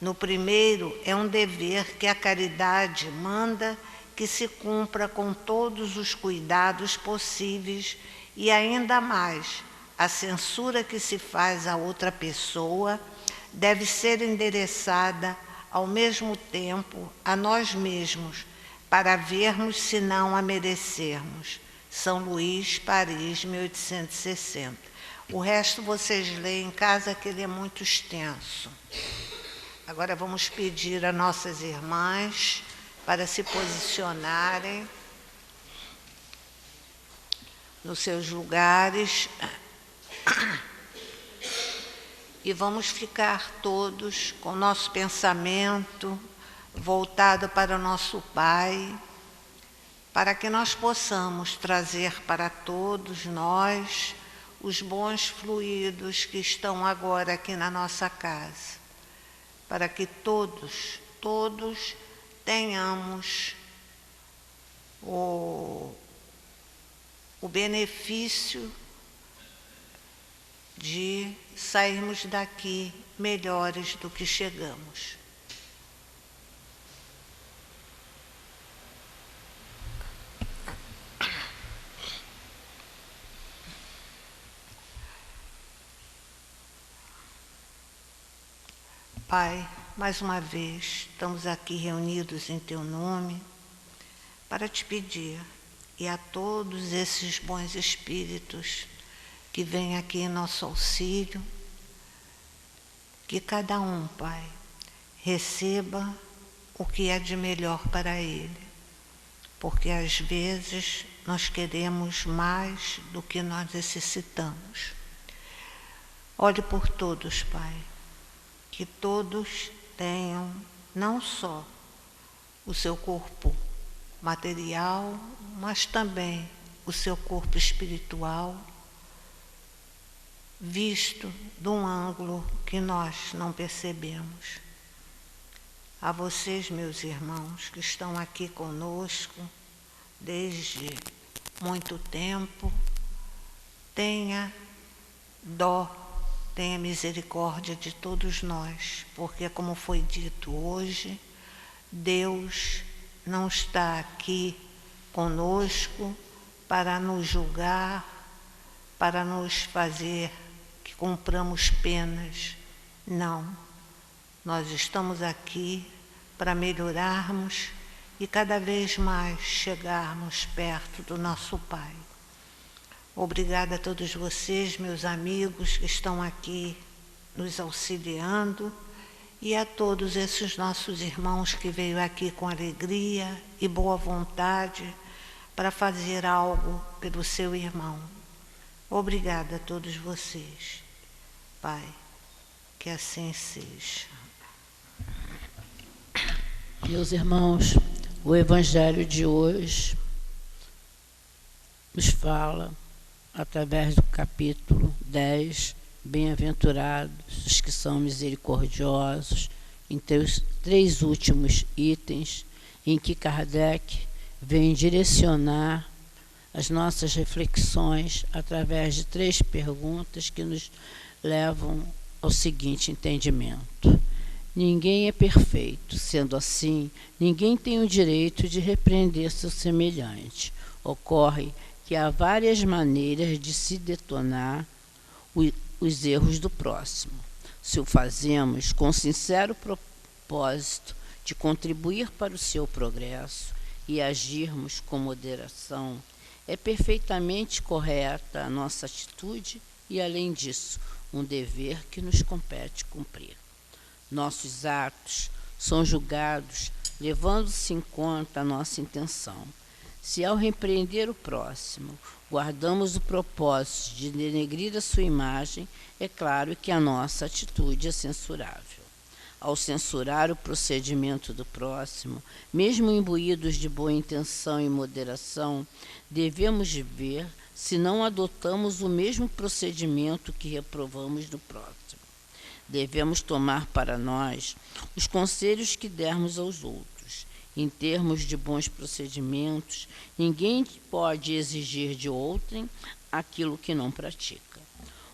No primeiro, é um dever que a caridade manda que se cumpra com todos os cuidados possíveis, e ainda mais, a censura que se faz a outra pessoa deve ser endereçada ao mesmo tempo a nós mesmos, para vermos se não a merecermos. São Luís, Paris, 1860. O resto vocês leem em casa, que ele é muito extenso. Agora vamos pedir a nossas irmãs para se posicionarem nos seus lugares e vamos ficar todos com o nosso pensamento voltado para o nosso Pai, para que nós possamos trazer para todos nós os bons fluidos que estão agora aqui na nossa casa, para que todos tenhamos o benefício de sairmos daqui melhores do que chegamos. Pai, mais uma vez, estamos aqui reunidos em Teu nome para Te pedir, e a todos esses bons espíritos que vêm aqui em nosso auxílio, que cada um, Pai, receba o que é de melhor para ele, porque às vezes nós queremos mais do que nós necessitamos. Olhe por todos, Pai, que todos tenham não só o seu corpo material, mas também o seu corpo espiritual, visto de um ângulo que nós não percebemos. A vocês, meus irmãos, que estão aqui conosco desde muito tempo, tenha dó, tenha misericórdia de todos nós, porque, como foi dito hoje, Deus não está aqui conosco para nos julgar, para nos fazer que cumpramos penas. Não. Nós estamos aqui para melhorarmos e cada vez mais chegarmos perto do nosso Pai. Obrigada a todos vocês, meus amigos, que estão aqui nos auxiliando, e a todos esses nossos irmãos que veio aqui com alegria e boa vontade para fazer algo pelo seu irmão. Obrigada a todos vocês. Pai, que assim seja. Meus irmãos, o Evangelho de hoje nos fala, através do capítulo 10, bem-aventurados os que são misericordiosos, em os 3 últimos itens, em que Kardec vem direcionar as nossas reflexões através de 3 perguntas que nos levam ao seguinte entendimento. Ninguém é perfeito, sendo assim, ninguém tem o direito de repreender seu semelhante. Ocorre que há várias maneiras de se detonar os erros do próximo. Se o fazemos com sincero propósito de contribuir para o seu progresso e agirmos com moderação, é perfeitamente correta a nossa atitude e, além disso, um dever que nos compete cumprir. Nossos atos são julgados levando-se em conta a nossa intenção. Se ao repreender o próximo, guardamos o propósito de denegrir a sua imagem, é claro que a nossa atitude é censurável. Ao censurar o procedimento do próximo, mesmo imbuídos de boa intenção e moderação, devemos ver se não adotamos o mesmo procedimento que reprovamos no próximo. Devemos tomar para nós os conselhos que dermos aos outros. Em termos de bons procedimentos, ninguém pode exigir de outrem aquilo que não pratica.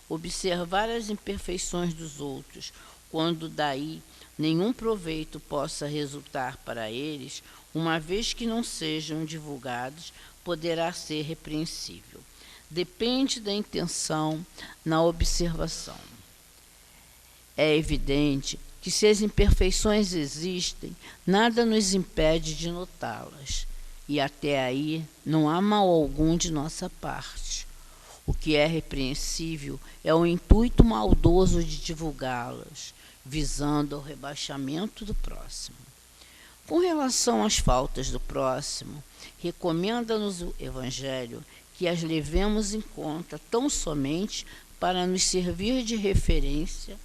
Observar as imperfeições dos outros, quando daí nenhum proveito possa resultar para eles, uma vez que não sejam divulgados, poderá ser repreensível. Depende da intenção na observação. É evidente que, se as imperfeições existem, nada nos impede de notá-las, e até aí não há mal algum de nossa parte. O que é repreensível é o intuito maldoso de divulgá-las, visando ao rebaixamento do próximo. Com relação às faltas do próximo, recomenda-nos o Evangelho que as levemos em conta tão somente para nos servir de referência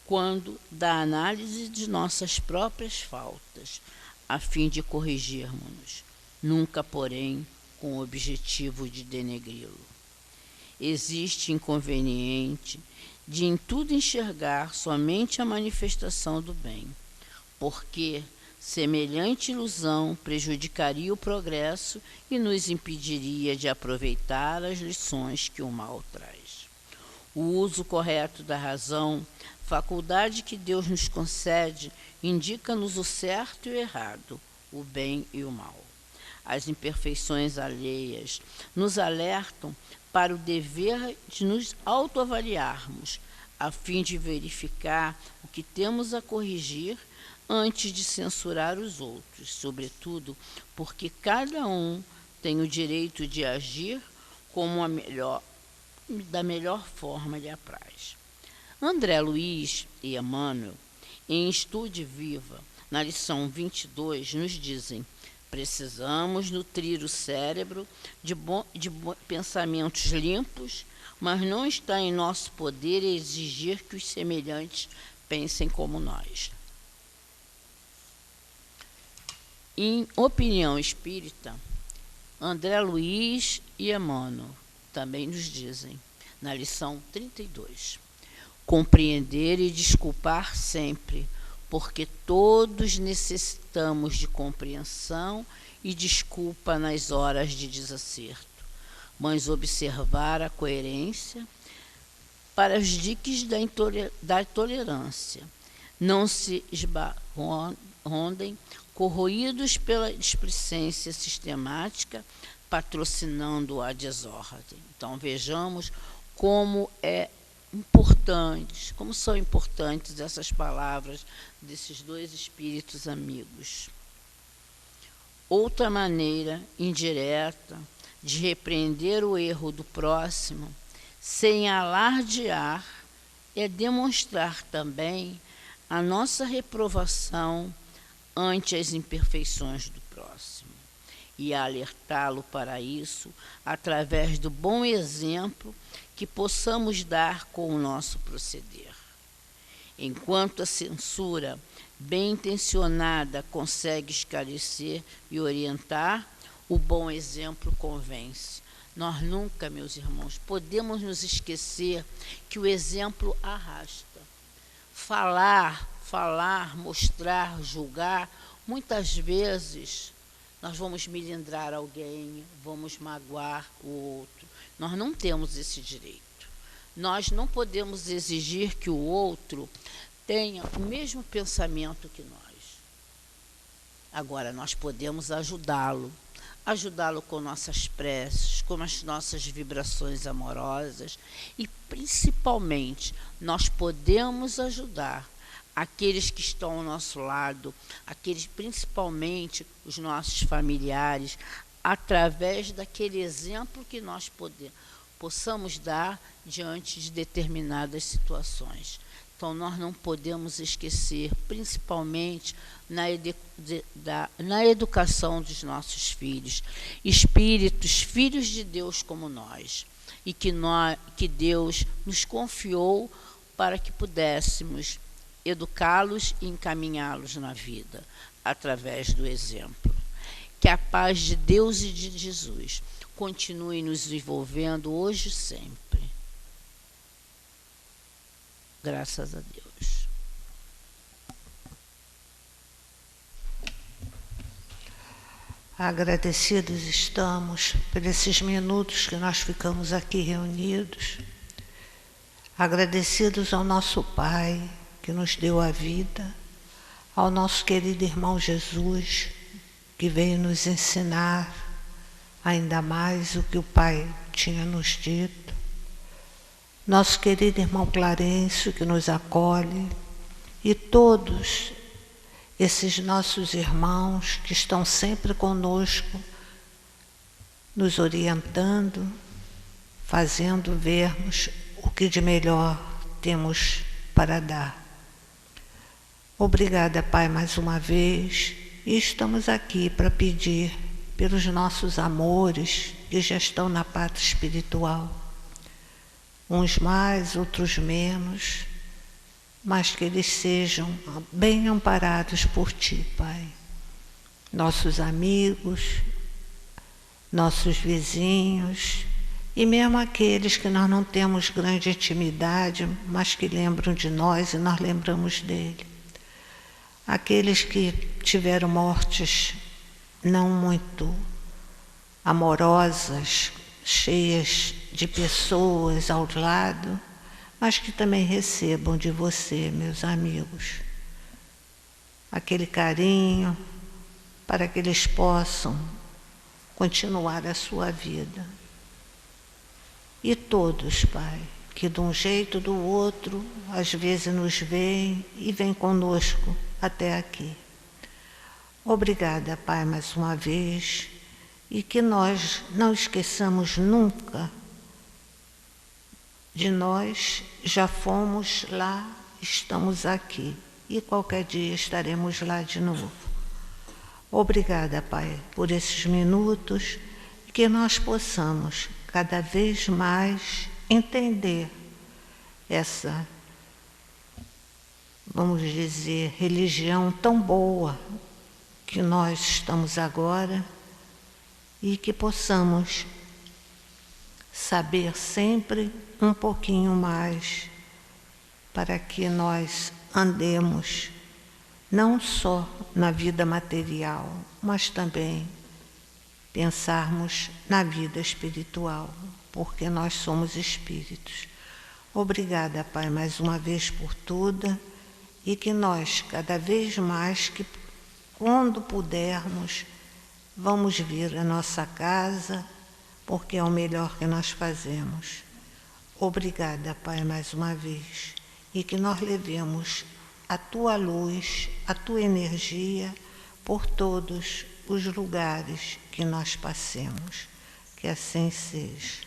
quando da análise de nossas próprias faltas, a fim de corrigirmos-nos, nunca, porém, com o objetivo de denegri-lo. Existe inconveniente de em tudo enxergar somente a manifestação do bem, porque semelhante ilusão prejudicaria o progresso e nos impediria de aproveitar as lições que o mal traz. O uso correto da razão, faculdade que Deus nos concede, indica-nos o certo e o errado, o bem e o mal. As imperfeições alheias nos alertam para o dever de nos autoavaliarmos, a fim de verificar o que temos a corrigir antes de censurar os outros, sobretudo porque cada um tem o direito de agir como da melhor forma lhe apraz. André Luiz e Emmanuel, em Estude Viva, na lição 22, nos dizem: precisamos nutrir o cérebro de pensamentos limpos, mas não está em nosso poder exigir que os semelhantes pensem como nós. Em Opinião Espírita, André Luiz e Emmanuel também nos dizem, na lição 32, compreender e desculpar sempre, porque todos necessitamos de compreensão e desculpa nas horas de desacerto, mas observar a coerência para os diques da tolerância. Não se esbarrondem, corroídos pela displicência sistemática, patrocinando a desordem. Então, vejamos como é importantes, como são importantes essas palavras desses dois espíritos amigos. Outra maneira indireta de repreender o erro do próximo, sem alardear, é demonstrar também a nossa reprovação ante as imperfeições do próximo e alertá-lo para isso através do bom exemplo que possamos dar com o nosso proceder. Enquanto a censura bem intencionada consegue esclarecer e orientar, o bom exemplo convence. Nós nunca, meus irmãos, podemos nos esquecer que o exemplo arrasta. Falar, mostrar, julgar, muitas vezes nós vamos melindrar alguém, vamos magoar o outro. Nós não temos esse direito. Nós não podemos exigir que o outro tenha o mesmo pensamento que nós. Agora, nós podemos ajudá-lo com nossas preces, com as nossas vibrações amorosas e, principalmente, nós podemos ajudar aqueles que estão ao nosso lado, principalmente os nossos familiares, através daquele exemplo que nós possamos dar diante de determinadas situações. Então, nós não podemos esquecer, principalmente na educação dos nossos filhos, espíritos, filhos de Deus como nós, e que Deus nos confiou para que pudéssemos educá-los e encaminhá-los na vida, através do exemplo. Que a paz de Deus e de Jesus continue nos envolvendo hoje e sempre. Graças a Deus. Agradecidos estamos por esses minutos que nós ficamos aqui reunidos. Agradecidos ao nosso Pai, que nos deu a vida, ao nosso querido irmão Jesus, que veio nos ensinar ainda mais o que o Pai tinha nos dito, nosso querido irmão Clarencio, que nos acolhe, e todos esses nossos irmãos que estão sempre conosco, nos orientando, fazendo vermos o que de melhor temos para dar. Obrigada, Pai, mais uma vez, e estamos aqui para pedir pelos nossos amores que já estão na pátria espiritual. Uns mais, outros menos, mas que eles sejam bem amparados por Ti, Pai. Nossos amigos, nossos vizinhos, e mesmo aqueles que nós não temos grande intimidade, mas que lembram de nós e nós lembramos dele. Aqueles que tiveram mortes não muito amorosas, cheias de pessoas ao lado, mas que também recebam de você, meus amigos, aquele carinho para que eles possam continuar a sua vida. E todos, Pai, que de um jeito ou do outro, às vezes nos veem e vêm conosco até aqui. Obrigada, Pai, mais uma vez, e que nós não esqueçamos nunca de nós, já fomos lá, estamos aqui, e qualquer dia estaremos lá de novo. Obrigada, Pai, por esses minutos, que nós possamos cada vez mais entender essa, vamos dizer, religião tão boa que nós estamos agora, e que possamos saber sempre um pouquinho mais para que nós andemos não só na vida material, mas também pensarmos na vida espiritual, porque nós somos espíritos. Obrigada, Pai, mais uma vez por tudo, e que nós, cada vez mais, que quando pudermos, vamos vir à nossa casa, porque é o melhor que nós fazemos. Obrigada, Pai, mais uma vez, e que nós levemos a Tua luz, a Tua energia por todos os lugares que nós passemos. Que assim seja.